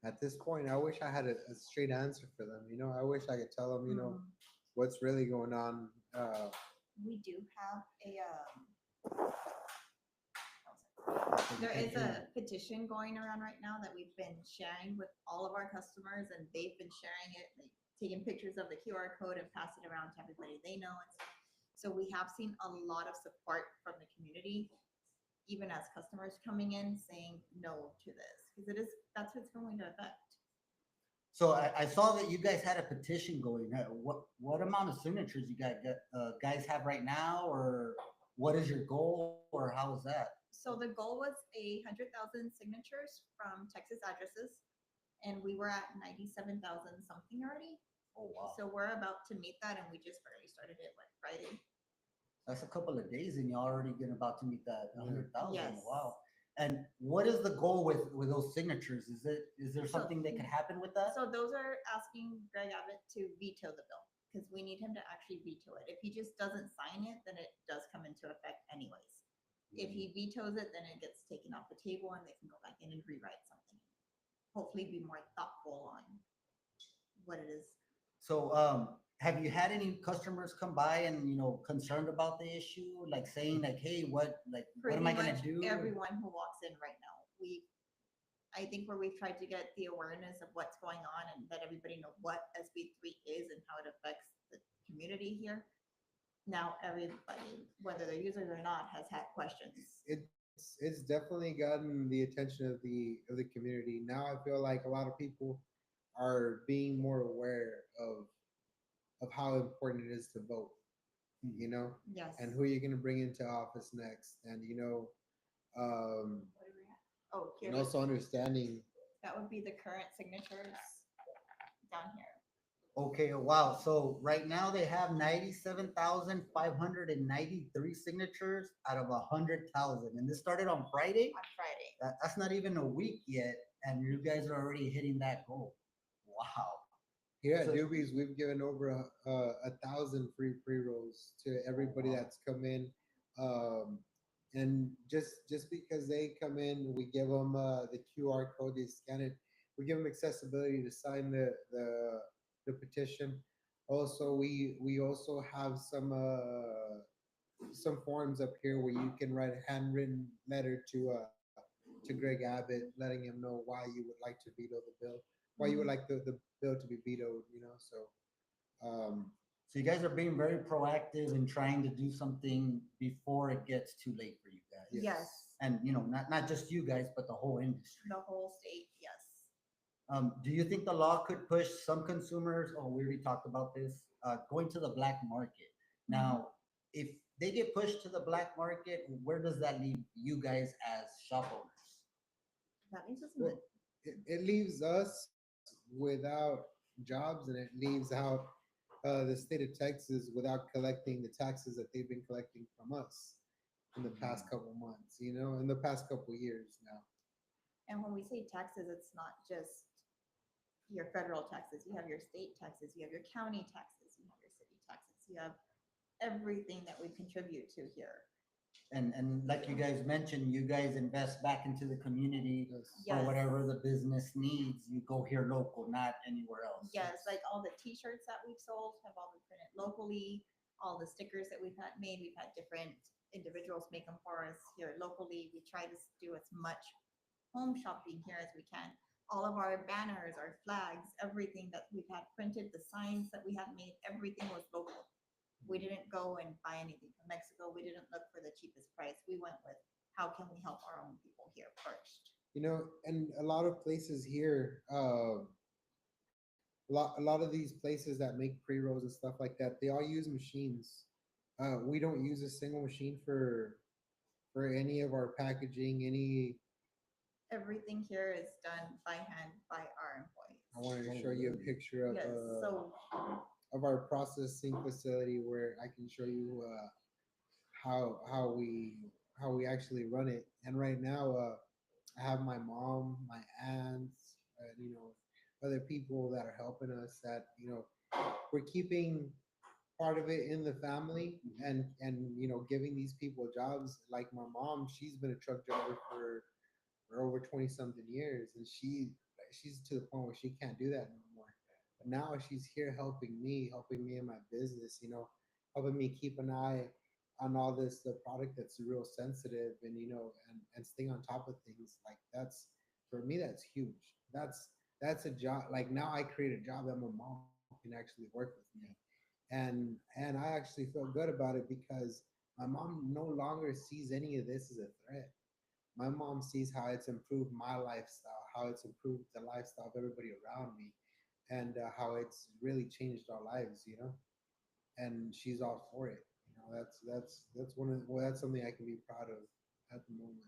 at this point, I wish I had a straight answer for them. You know, I wish I could tell them, you know, what's really going on. We do have there is a petition going around right now that we've been sharing with all of our customers, and they've been sharing it, like, taking pictures of the QR code and pass it around to everybody they know. And so we have seen a lot of support from the community, even as customers coming in saying no to this, because that's what's going to affect. So I saw that you guys had a petition going. What amount of signatures you guys have right now, or what is your goal, or how is that? So the goal was 100,000 signatures from Texas addresses, and we were at 97,000 something already. Oh wow! So we're about to meet that, and we just barely started it like Friday. That's a couple of days, and you're already about to meet that 100,000. Yes. Wow! And what is the goal with those signatures? Is there something that could happen with that? So those are asking Greg Abbott to veto the bill, because we need him to actually veto it. If he just doesn't sign it, then it does come into effect anyways. If he vetoes it, then it gets taken off the table and they can go back in and rewrite something. Hopefully be more thoughtful on what it is. So have you had any customers come by and, you know, concerned about the issue, like saying like, hey, what am I gonna do? Everyone who walks in right now, I think where we've tried to get the awareness of what's going on and let everybody know what SB3 is and how it affects the community here. Now everybody, whether they're users or not, has had questions. It's definitely gotten the attention of the community. Now I feel like a lot of people are being more aware of how important it is to vote. You know, Yes. and who you're going to bring into office next, and you know, What are we at? Oh, here. and also understanding. That would be the current signatures down here. Okay, wow. So right now they have 97,593 signatures out of 100,000. And this started on Friday? On Friday. That's not even a week yet. And you guys are already hitting that goal. Wow. Here at So- Doobies, we've given over 1,000 free pre-rolls to everybody that's come in. And just because they come in, we give them the QR code, they scan it. We give them accessibility to sign the petition. Also, we also have some forms up here where you can write a handwritten letter to Greg Abbott, letting him know why you would like to veto the bill, why you would like the bill to be vetoed. You know, so So you guys are being very proactive in trying to do something before it gets too late for you guys. Yes. And you know, not just you guys, but the whole industry. The whole state, yes. Do you think the law could push some consumers, oh, we already talked about this, going to the black market? Now, if they get pushed to the black market, where does that leave you guys as shop owners? That means it's Well, it leaves us without jobs, and it leaves out the state of Texas without collecting the taxes that they've been collecting from us in the past couple months, you know, in the past couple years now. And when we say taxes, it's not just your federal taxes. You have your state taxes, you have your county taxes, you have your city taxes, you have everything that we contribute to here. And like you guys mentioned, you guys invest back into the community Yes. for Yes. whatever the business needs. You go here local, not anywhere else. Yes, like all the t-shirts that we've sold have all been printed locally. All the stickers that we've had made, we've had different individuals make them for us here locally. We try to do as much home shopping here as we can. All of our banners, our flags, everything that we've had printed, the signs that we have made, everything was local. We didn't go and buy anything from Mexico. We didn't look for the cheapest price. We went with how can we help our own people here first. You know, and a lot of places here, a lot of these places that make pre-rolls and stuff like that, they all use machines. We don't use a single machine for any of our packaging. Any, Everything here is done by hand by our I employees. wanted to show you a picture Yes, so of our processing facility where I can show you how we actually run it. And right now, I have my mom, my aunts, and other people that are helping us. That we're keeping part of it in the family, and giving these people jobs. Like my mom, she's been a truck driver for over 20 something years, and she's to the point where she can't do that no more. But now she's here helping me in my business, helping me keep an eye on all this the product that's real sensitive, and and staying on top of things. Like that's, for me, that's huge. That's a job. Like now I create a job that my mom can actually work with me, and I actually feel good about it because my mom no longer sees any of this as a threat. My mom sees how it's improved my lifestyle, how it's improved the lifestyle of everybody around me, and how it's really changed our lives, and she's all for it. That's that's something I can be proud of at the moment.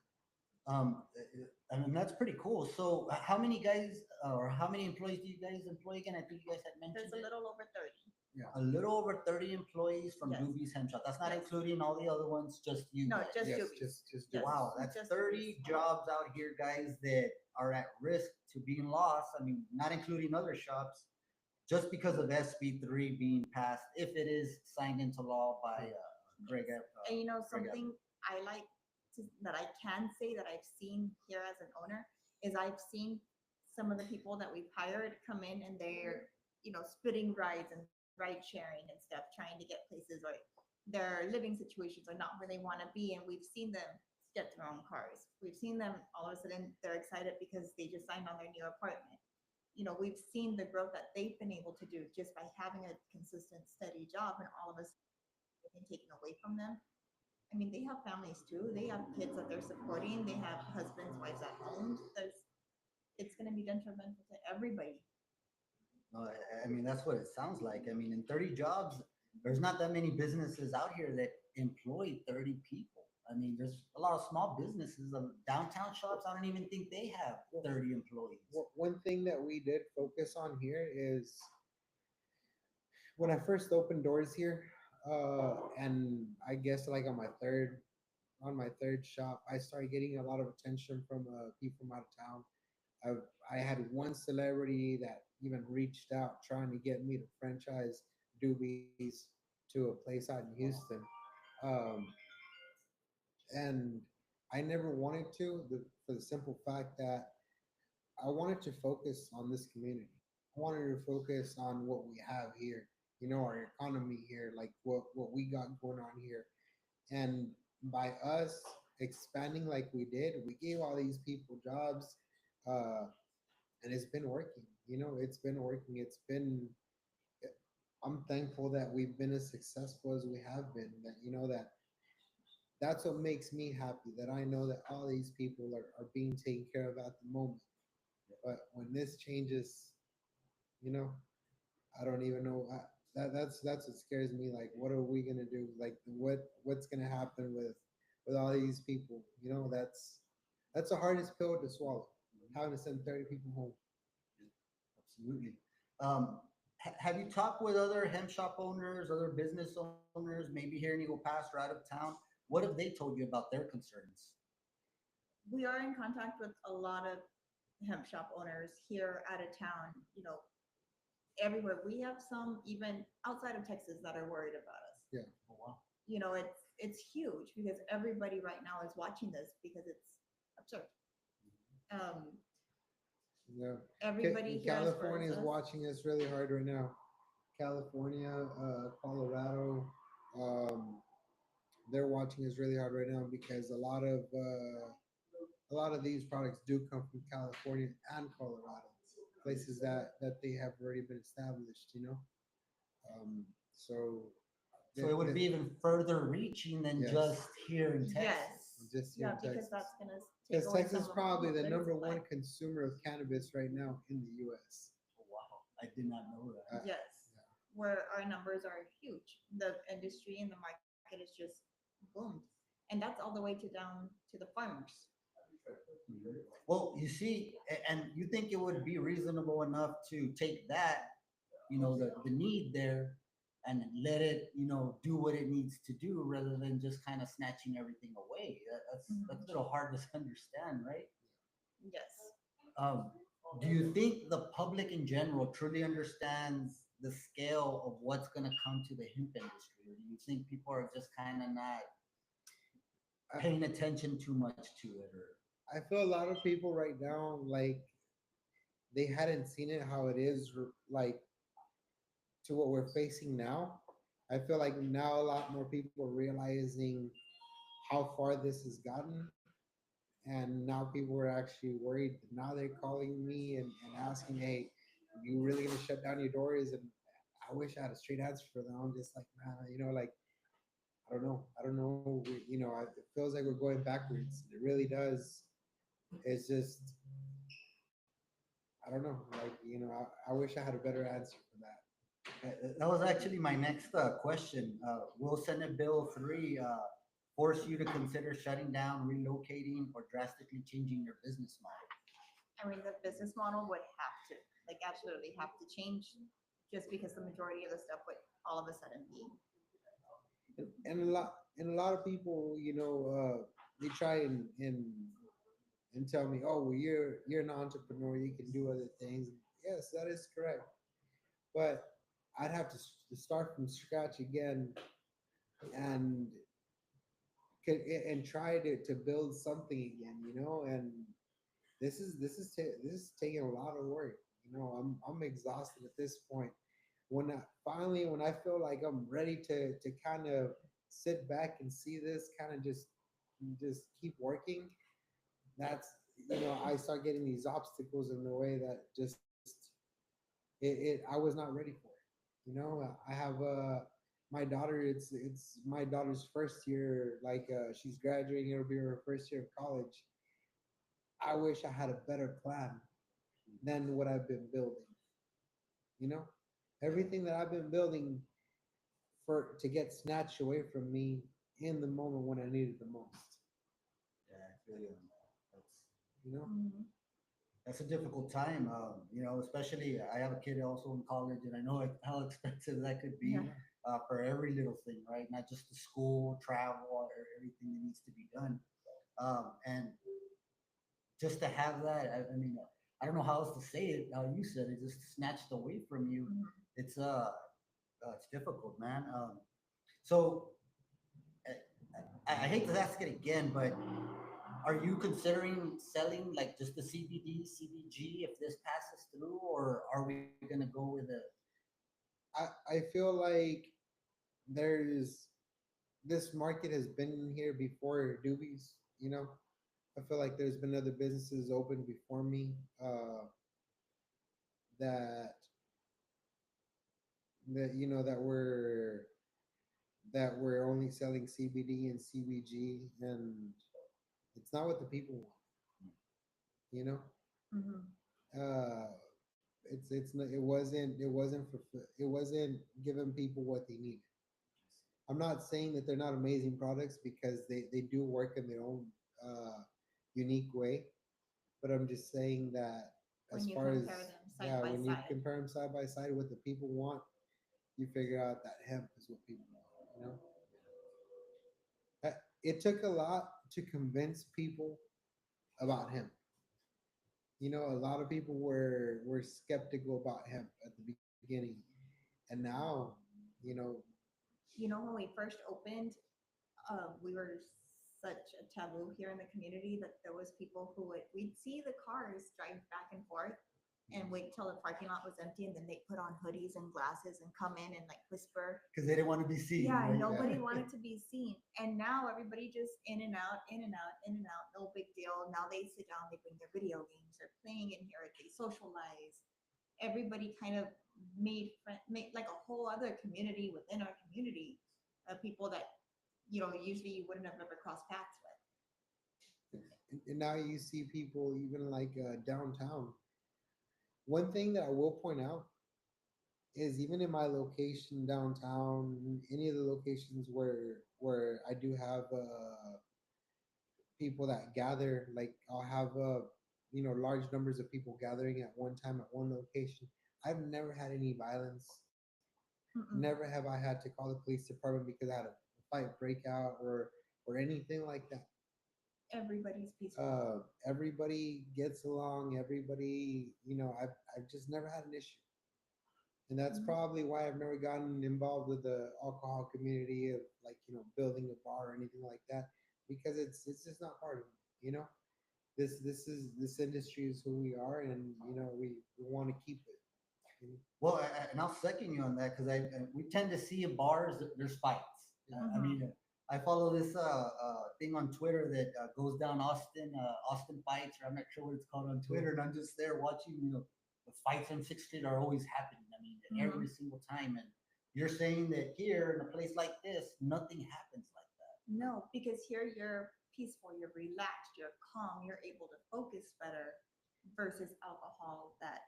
I mean, that's pretty cool. So, how many guys or how many employees do you guys employ again? I think you guys had mentioned there's a it. little over 30. Yeah. A little over 30 employees from Yes. Doobies Hemp Shop. That's not Yes. including all the other ones, just you No, guys. just Yes, Doobies. just Yes. Wow, that's Just 30 Doobies. jobs out here, guys, that are at risk to being lost. I mean, not including other shops, just because of SB3 being passed, if it is signed into law by Greg. And Greg something I like that I can say that I've seen here as an owner is I've seen some of the people that we've hired come in and they're, splitting rides and ride sharing and stuff, trying to get places where their living situations are not where they want to be. And we've seen them get their own cars. We've seen them all of a sudden they're excited because they just signed on their new apartment. We've seen the growth that they've been able to do just by having a consistent, steady job, and all of us been taken away from them. I mean, they have families too. They have kids that they're supporting. They have husbands, wives at home. It's going to be detrimental to everybody. I mean, that's what it sounds like. I mean, in 30 jobs, there's not that many businesses out here that employ 30 people. I mean, there's a lot of small businesses, downtown shops. I don't even think they have 30 employees. One thing that we did focus on here is when I first opened doors here, and I guess like on my third shop, I started getting a lot of attention from people from out of town. I had one celebrity that even reached out trying to get me to franchise Doobies to a place out in Houston, um, and I never wanted to, for the simple fact that I wanted to focus on this community. I wanted to focus on what we have here, our economy here, like what we got going on here. And by us expanding like we did, we gave all these people jobs, uh, and it's been working. It's been working. I'm thankful that we've been as successful as we have been. That's what makes me happy. That I know that all these people are being taken care of at the moment. But when this changes, you know, I don't even know. That's what scares me. Like, what are we gonna do? Like, what's gonna happen with all these people? That's the hardest pill to swallow. Having to send 30 people home. Absolutely. Have you talked with other hemp shop owners, other business owners, maybe here in Eagle Pass or out of town? What have they told you about their concerns? We are in contact with a lot of hemp shop owners here out of town, everywhere. We have some even outside of Texas that are worried about us. Yeah. Oh, wow. It's huge because everybody right now is watching this because it's absurd. Yeah. Everybody here as far California as is us- watching us really hard right now. California, Colorado, they're watching us really hard right now because a lot of these products do come from California and Colorado, places that they have already been established. So So it would be even further reaching than Yes. just here in Texas. Yes. Just here Yeah, in because Texas. that's gonna take Because away Texas is some of probably the what number it's one like. consumer of cannabis right now in the U.S. Wow, I did not know that. Yes, where our numbers are huge. The industry and the market is just boomed, and that's all the way to down to the farmers. Mhm. Well, you see, and you think it would be reasonable enough to take that, the need there, and let it, do what it needs to do, rather than just kind of snatching everything away. That's a little hard to understand, right? Yes. Um, do you think the public in general truly understands the scale of what's going to come to the hemp industry, or do you think people are just kind of not I, paying attention too much to it, or? I feel a lot of people right now, like, they hadn't seen it how it is, like, to what we're facing now. I feel like now a lot more people are realizing how far this has gotten. And now people are actually worried. Now they're calling me and asking, hey, are you really going to shut down your doors? And I wish I had a straight answer for them. I'm just like, man, like, I don't know. I don't know. It feels like we're going backwards. It really does. It's just, I don't know. Like, I wish I had a better answer for that. That was actually my next question. Will Senate Bill 3 force you to consider shutting down, relocating, or drastically changing your business model? I mean, the business model would have to, like, absolutely have to change just because the majority of the stuff would all of a sudden be. And a lot of people, they try and tell me, oh, well, you're an entrepreneur, you can do other things. Yes, that is correct. But I'd have to start from scratch again and and try to build something again, and this is taking a lot of work. I'm exhausted at this point. When I feel like I'm ready to kind of sit back and see this kind of just keep working, that's I start getting these obstacles in the way that just I was not ready for it. I have my daughter. It's my daughter's first year. Like, she's graduating. It'll be her first year of college. I wish I had a better plan than what I've been building. You know, everything that I've been building for to get snatched away from me in the moment when I need it the most. Yeah, I feel you on that. You know, That's a difficult time. Especially I have a kid also in college, and I know like how expensive that could be Yeah. for every little thing, right? Not just the school, travel, or everything that needs to be done. And just to have that, I mean, I don't know how else to say it. How you said it, just snatched away from you. It's it's difficult, man. So uh, I hate to ask it again, but are you considering selling like just the CBD, CBG if this passes through, or are we gonna go with a? I feel like there's this market has been here before Doobies. I feel like there's been other businesses open before me, that that we're only selling CBD and CBG, and it's not what the people want. You know, uh, it wasn't giving people what they needed. I'm not saying that they're not amazing products, because they do work in their own uh, unique way, but I'm just saying that, When as you far as, compare them side yeah, by when you side. compare them side by side, what the people want, you figure out that hemp is what people want. It took a lot to convince people about hemp. A lot of people were skeptical about hemp at the beginning, and now, you know, When we first opened, we were such a taboo here in the community that there was people who we'd see the cars drive back and forth and wait till the parking lot was empty, and then they put on hoodies and glasses and come in and like whisper. Because they didn't want to be seen. Yeah, right? nobody wanted to be seen. And now everybody just in and out, in and out, in and out, no big deal. Now they sit down, they bring their video games, they're playing in here, they socialize. Everybody kind of made like a whole other community within our community. people that, usually you wouldn't have ever crossed paths with. And now you see people even like downtown. One thing that I will point out is even in my location downtown, any of the locations where I do have people that gather, like I'll have large numbers of people gathering at one time at one location. I've never had any violence. Mm-mm. Never have I had to call the police department because I had a fight break out or anything like that. Everybody's peaceful. Everybody gets along. Everybody, I've just never had an issue, and that's Mhm. probably why I've never gotten involved with the alcohol community of like building a bar or anything like that because it's just not part of me. This industry is who we are, and we want to keep it. Well, and I'll second you on that because we tend to see in bars that there's fights. I Mhm. mean, I follow this thing on Twitter that goes down Austin fights, or I'm not sure what it's called on Twitter, and I'm just there watching. The fights on Sixth Street are always happening. I mean, every single time. And you're saying that here in a place like this, nothing happens like that. No, because here you're peaceful, you're relaxed, you're calm, you're able to focus better versus alcohol that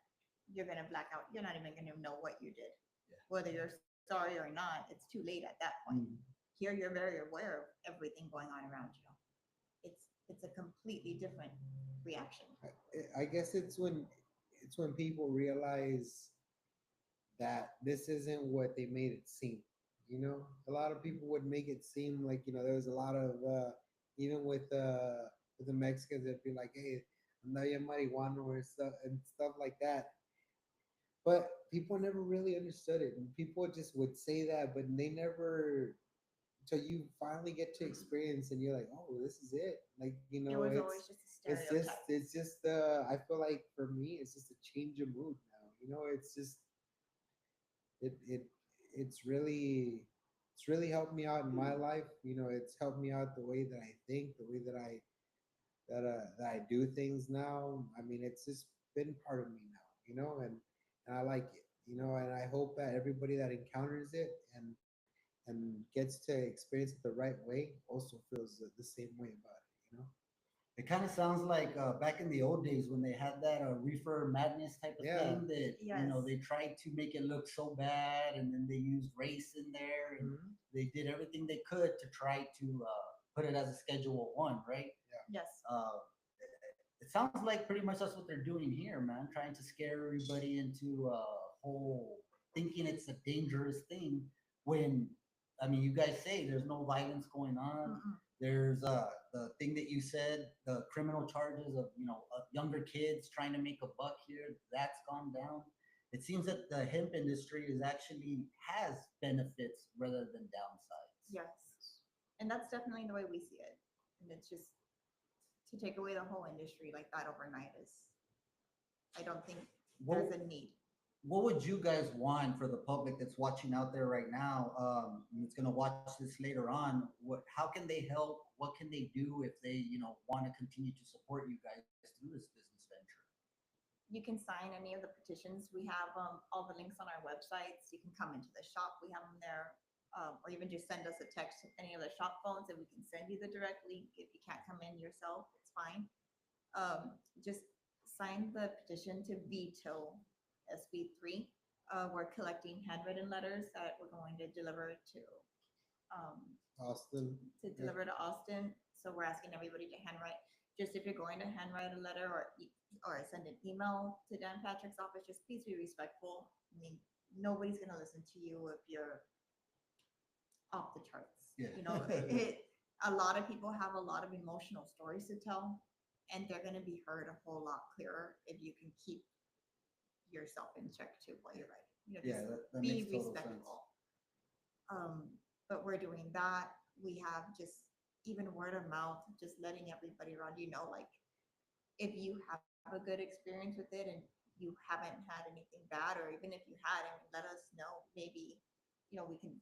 you're going to black out. You're not even going to know what you did. Yeah. Whether you're sorry or not, it's too late at that point. Mm. Here you're very aware of everything going on around you. It's a completely different reaction. I guess it's when people realize that this isn't what they made it seem. A lot of people would make it seem like there was a lot of even with the Mexicans that'd be like, hey, andaya marijuana or stuff like that. But people never really understood it, and people just would say that, but they never until you finally get to experience and you're like, oh, this is it. Like It was always just a stereotype. it's just I feel like for me it's just a change of mood now. It's just it it's really helped me out in my life. It's helped me out the way that I think, the way that I do things now. I mean, it's just been part of me now, and I like it, and I hope that everybody that encounters it and gets to experience it the right way also feels the same way about it. It kind of sounds like back in the old days when they had that reefer madness type of Yeah. thing that Yes. they tried to make it look so bad, and then they used race in there, and Mhm. they did everything they could to try to put it as a Schedule 1, right? Yes. Uh, it sounds like pretty much that's what they're doing here, man. Trying to scare everybody into whole thinking it's a dangerous thing when, I mean, you guys say there's no violence going on. Mm-mm. There's the thing that you said, the criminal charges of younger kids trying to make a buck here. That's gone down. It seems that the hemp industry is actually has benefits rather than downsides. Yes. And that's definitely the way we see it. And it's just to take away the whole industry like that overnight is, I don't think there's a need. What would you guys want for the public that's watching out there right now? And it's going to watch this later on. How can they help? What can they do if they, want to continue to support you guys through this business venture? You can sign any of the petitions. We have all the links on our websites. You can come into the shop. We have them there. Or even just send us a text to any of the shop phones and we can send you the direct link. If you can't come in yourself, it's fine. Just sign the petition to veto SB3. We're collecting handwritten letters that we're going to deliver to Austin. Austin. So we're asking everybody to handwrite. Just if you're going to handwrite a letter or send an email to Dan Patrick's office, just please be respectful. I mean, nobody's gonna listen to you if you're off the charts. Yeah. A lot of people have a lot of emotional stories to tell, and they're gonna be heard a whole lot clearer if you can keep yourself in check too while you're writing. Yeah, that Be makes total sense. respectful. But we're doing that. We have just even word of mouth, just letting everybody around like if you have a good experience with it and you haven't had anything bad, or even if you had, let us know. Maybe we can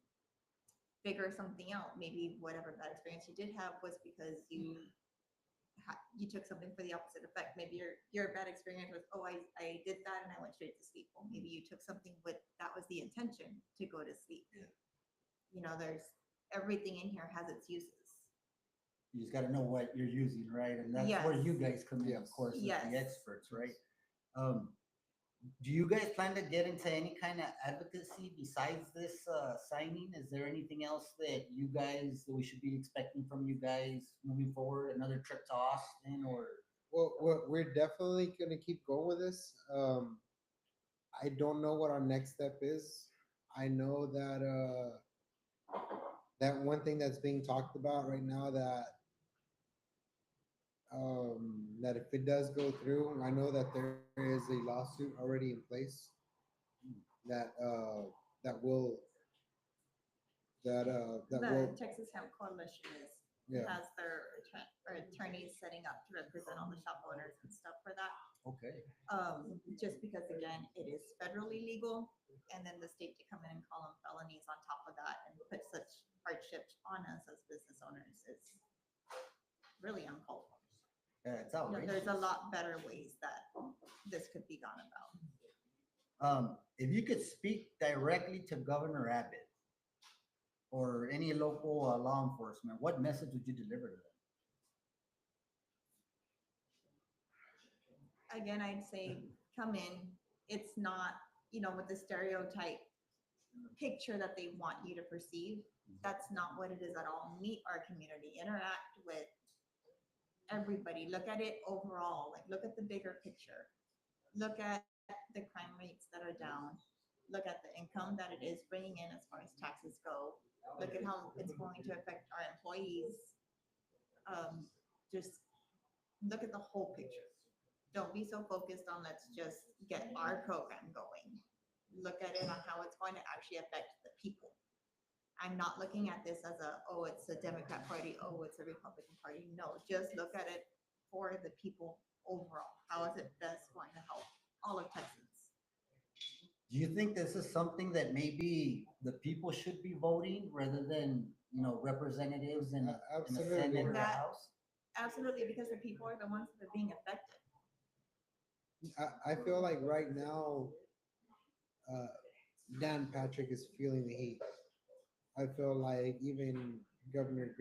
figure something out. Maybe whatever bad experience you did have was because you took something for the opposite effect. Maybe your bad experience was, oh, I did that and I went straight to sleep. Well, maybe you took something with that was the intention to go to sleep. Yeah. There's everything in here has its uses. You just got to know what you're using, right? And that's where Yes. you guys come in, of Yes. course, as Yes. the experts, right? Do you guys plan to get into any kind of advocacy besides this signing? Is there anything else that we should be expecting from you guys moving forward? Another trip to Austin, or Well, we're definitely gonna keep going with this. I don't know what our next step is. I know that that one thing that's being talked about right now, that if it does go through, I know that there is a lawsuit already in place that that will that The will Texas Hemp Coalition yeah. has their attorneys setting up to represent all the shop owners and stuff for that. okay, Just because again, it is federally legal, and then the state to come in and call them felonies on top of that and put such hardships on us as business owners is really uncalled for. yeah, it's You know, outrageous. there's a lot better ways that this could be gone about. If you could speak directly to Governor Abbott or any local law enforcement, what message would you deliver to them? Again, I'd say come in. It's not, with the stereotype picture that they want you to perceive. That's not what it is at all. Meet our community, interact with everybody. Look at it overall. Like, look at the bigger picture. Look at the crime rates that are down. Look at the income that it is bringing in as far as taxes go. Look at how it's going to affect our employees. Just look at the whole picture. Don't be so focused on let's just get our program going. Look at it on how it's going to actually affect the people. I'm not looking at this as it's a Democrat Party, it's a Republican Party. No, just look at it for the people overall. How is it best going to help all of Texans? Do you think this is something that maybe the people should be voting rather than, representatives in the Absolutely. Senate or the That- House? Absolutely, because the people are the ones that are being affected. I feel like right now, Dan Patrick is feeling the heat. I feel like even Governor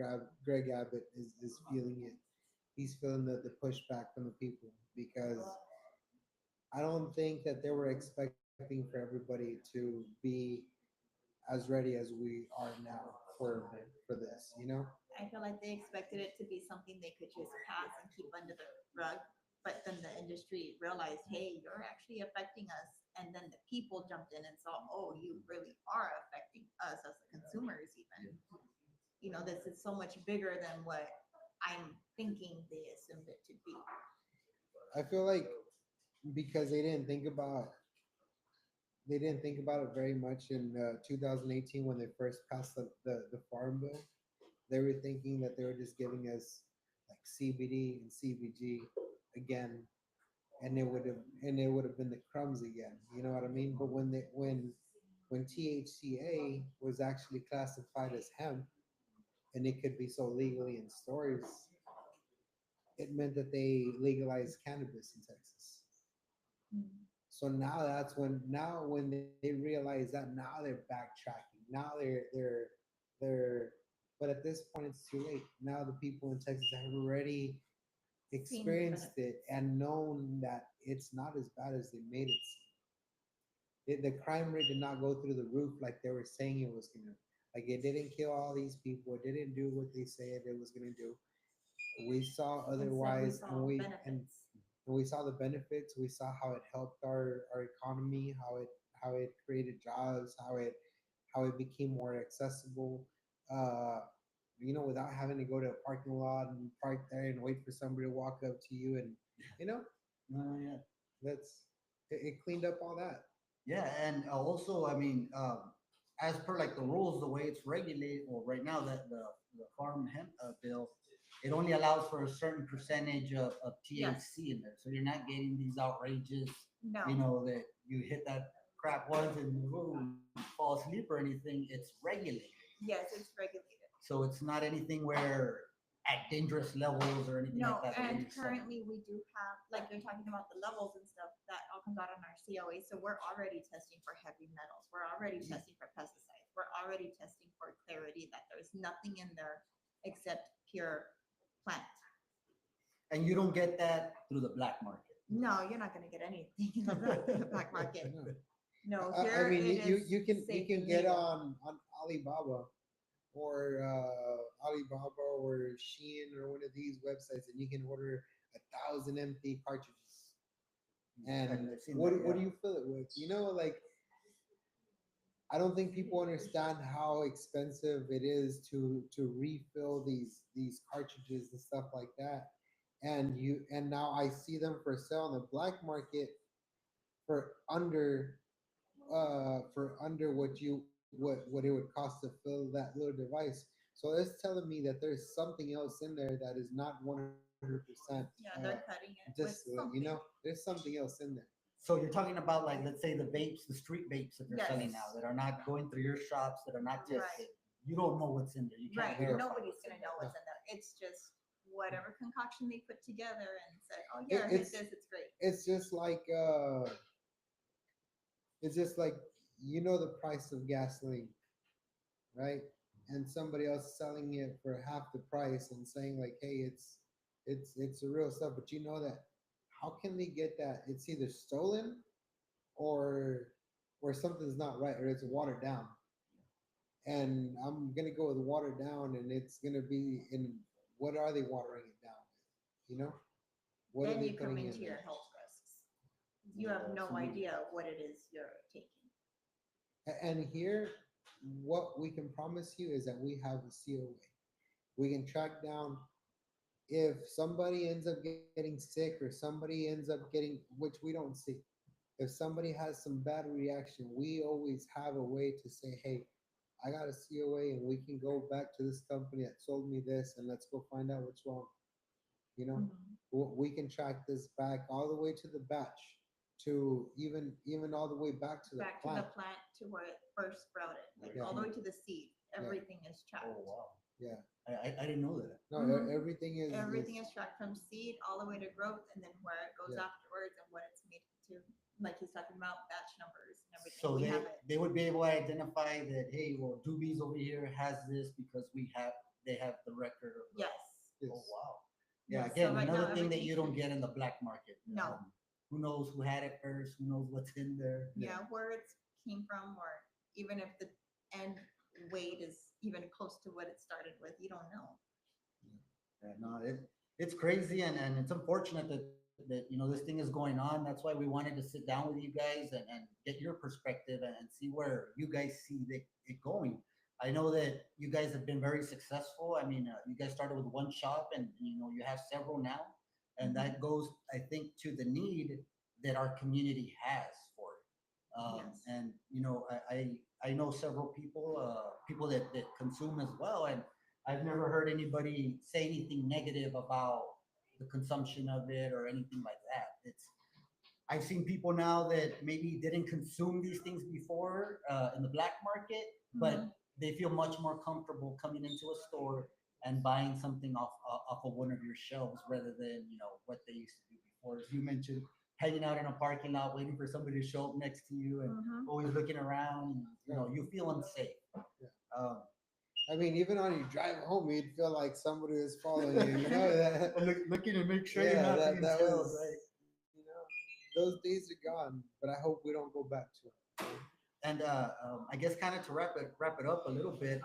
Greg Abbott is feeling it. He's feeling the pushback from the people because I don't think that they were expecting for everybody to be as ready as we are now for this. I feel like they expected it to be something they could just pass and keep under the rug. But then the industry realized, hey, you're actually affecting us. And then the people jumped in and saw, oh, you really are affecting us as the consumers even. This is so much bigger than what I'm thinking they assumed it to be. I feel like because they didn't think about it very much in 2018 when they first passed the farm bill. They were thinking that they were just giving us like CBD and CBG again, and it would have been the crumbs again. You know what I mean? But when THCA was actually classified as hemp, and it could be sold legally in stores, it meant that they legalized cannabis in Texas. So now when they realize that, now they're backtracking. Now they're but at this point it's too late. Now the people in Texas have already experienced it and known that it's not as bad as they made it seem. The crime rate did not go through the roof like they were saying it was gonna. Like, it didn't kill all these people. It didn't do what they said it was gonna do. We saw otherwise, and we saw the benefits. We saw how it helped our economy, how it created jobs, how it became more accessible. Without having to go to a parking lot and park there and wait for somebody to walk up to you, and Yeah. it cleaned up all that. Yeah, and also, I mean, as per like the rules, the way it's regulated, well, right now that the farm hemp bill, it only allows for a certain percentage of THC in there, so you're not getting these outrageous, No. that you hit that crap once and fall asleep or anything. It's regulated, Yes, it's regulated. so it's not anything where at dangerous levels or anything No, like that. and currently we do have, like you're talking about the levels and stuff, that all comes out on our COA. So we're already testing for heavy metals. We're already testing for pesticides. we're already testing for clarity that there's nothing in there except pure plant. And you don't get that through the black market. No, you're not gonna get anything in the black market. No, I here mean, it you is you can you safe can and get legal. on Alibaba or Alibaba or Shein or one of these websites, and you can order 1,000 empty cartridges. And I've seen what that, what do yeah. you fill it with? You know, like I don't think people understand how expensive it is to refill these cartridges and stuff like that. And now I see them for sale on the black market for under what it would cost to fill that little device. So it's telling me that there's something else in there that is not 100%. Yeah, they're cutting it with Just you something. know, there's something else in there. So you're talking about like, let's say the vapes, the street vapes that they're selling Yes. now that are not going through your shops, that are not Right. tested. You don't know what's in there. You can't Right, verify nobody's what's in gonna there. know what's in there. It's just whatever concoction they put together and said, oh It- yeah, hit it's- this, it's great. It's just like you know the price of gasoline, right? And somebody else selling it for half the price and saying like, hey, it's the real stuff, but you know that how can they get that? It's either stolen or something's not right or it's watered down. And I'm gonna go with watered down, and it's gonna be in what are they watering it down with? You know, what are Then they you come putting into in your there? health risks. You have no Absolutely. idea what it is you're taking. And here, what we can promise you is that we have a COA. We can track down if somebody ends up getting sick or somebody ends up getting, which we don't see. If somebody has some bad reaction, we always have a way to say, hey, I got a COA and we can go back to this company that sold me this and let's go find out what's wrong. You know, we can track this back all the way to the batch, to even all the way back to the Back to plant. the plant to where it first sprouted, like Yeah. all the way to the seed. Everything is tracked. Oh, wow. Yeah. I didn't know that. No, Mhm. everything is Everything is tracked from seed all the way to growth, and then where it goes Yeah. afterwards and what it's made into. Like he's talking about batch numbers and everything. So We they, have it. they would be able to identify that, hey, well, Doobies over here has this because they have the record of. Yes. Yes. Oh, wow. Yeah, Yes, so again, right now another thing that everything's you don't tracked. get in the black market. No. Who knows who had it first? Who knows what's in there? Yeah, where it came from, or even if the end weight is even close to what it started with, you don't know. Yeah, no, it's crazy and it's unfortunate that this thing is going on. That's why we wanted to sit down with you guys and get your perspective and see where you guys see it going. I know that you guys have been very successful. I mean, you guys started with one shop and you have several now, and that goes, I think, to the need that our community has for it. Yes. And I know several people that consume as well, and I've never heard anybody say anything negative about the consumption of it or anything like that. I've seen people now that maybe didn't consume these things before in the black market, but Mhm. they feel much more comfortable coming into a store and buying something off of one of your shelves rather than what they used to do before. As you mentioned, hanging out in a parking lot waiting for somebody to show up next to you and Mhm. always looking around. You feel unsafe. Um, I mean, even on your drive home, you'd feel like somebody was following you. You know that. looking to make sure Yeah, you're not that being that tailed, was. right? You know, those days are gone, but I hope we don't go back to it. And I guess kind of to wrap it up a little bit.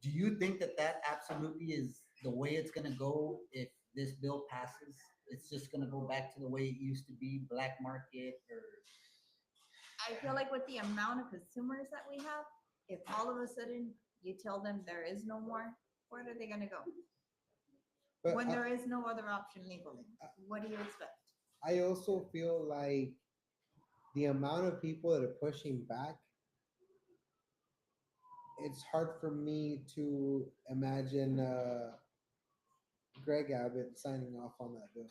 Do you think that absolutely is the way it's going to go if this bill passes? It's just going to go back to the way it used to be, black market, or I feel like with the amount of consumers that we have, if all of a sudden you tell them there is no more, where are they gonna go? But When there is no other option legally, what do you expect? I also feel like the amount of people that are pushing back, it's hard for me to imagine Greg Abbott signing off on that bill.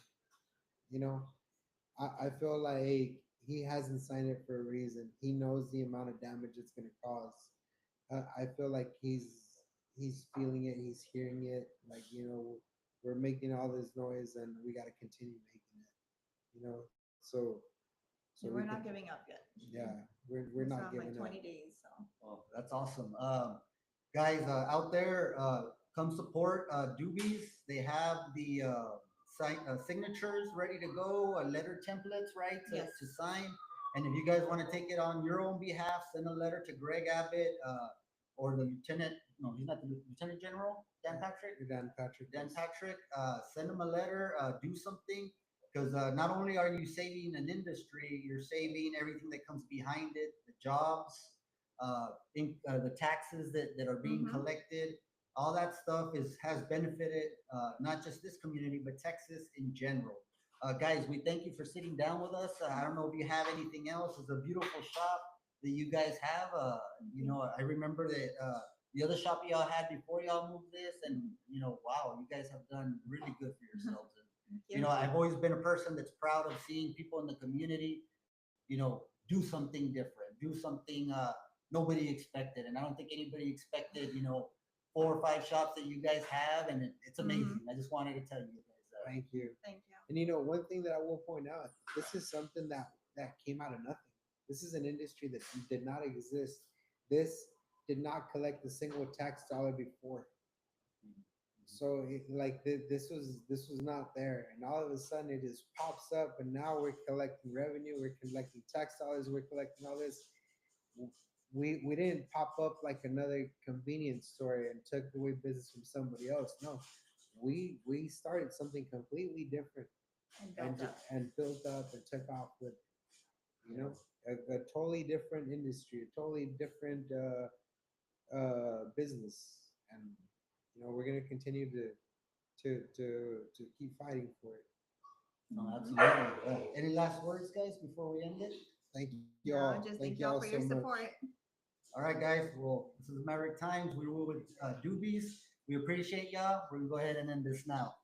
You know, I feel like he hasn't signed it for a reason. He knows the amount of damage it's going to cause. I feel like he's feeling it, he's hearing it. Like we're making all this noise, and we got to continue making it. You know, So We're we not can, giving up yet. yeah, we're We still not have giving like up. 20 days, so. Oh, that's awesome. Guys out there, come support Doobies. They have the signatures ready to go, letter templates, right, Yes. to sign. And if you guys want to take it on your own behalf, send a letter to Greg Abbott or the lieutenant. No, he's not the lieutenant general. Dan Patrick. Dan Patrick. Dan Patrick, send them a letter, do something, because not only are you saving an industry, you're saving everything that comes behind it, the jobs, the taxes that are being Mhm. collected. All that stuff has benefited not just this community, but Texas in general. Guys, we thank you for sitting down with us. I don't know if you have anything else. It's a beautiful shop that you guys have. I remember that the other shop y'all had before y'all moved this, and wow, you guys have done really good for yourselves. And I've always been a person that's proud of seeing people in the community, do something different, do something nobody expected. And I don't think anybody expected, 4 or 5 shops that you guys have, and it's amazing. I just wanted to tell you guys that. Thank you. Thank you. And one thing that I will point out, this is something that came out of nothing. This is an industry that did not exist. This did not collect a single tax dollar before. So this was not there, and all of a sudden it just pops up, and now we're collecting revenue, we're collecting tax dollars, we're collecting all this. We didn't pop up like another convenience store and took away business from somebody else. No, we started something completely different and built up and took off with a totally different industry, a totally different business, and we're gonna continue to keep fighting for it. No, absolutely. Any last words, guys, before we end it? Thank you No, all. just Thank thank y'all for so your much. support. All right, guys. Well, this is Maverick Times. We were with Doobies. We appreciate y'all. We're gonna go ahead and end this now.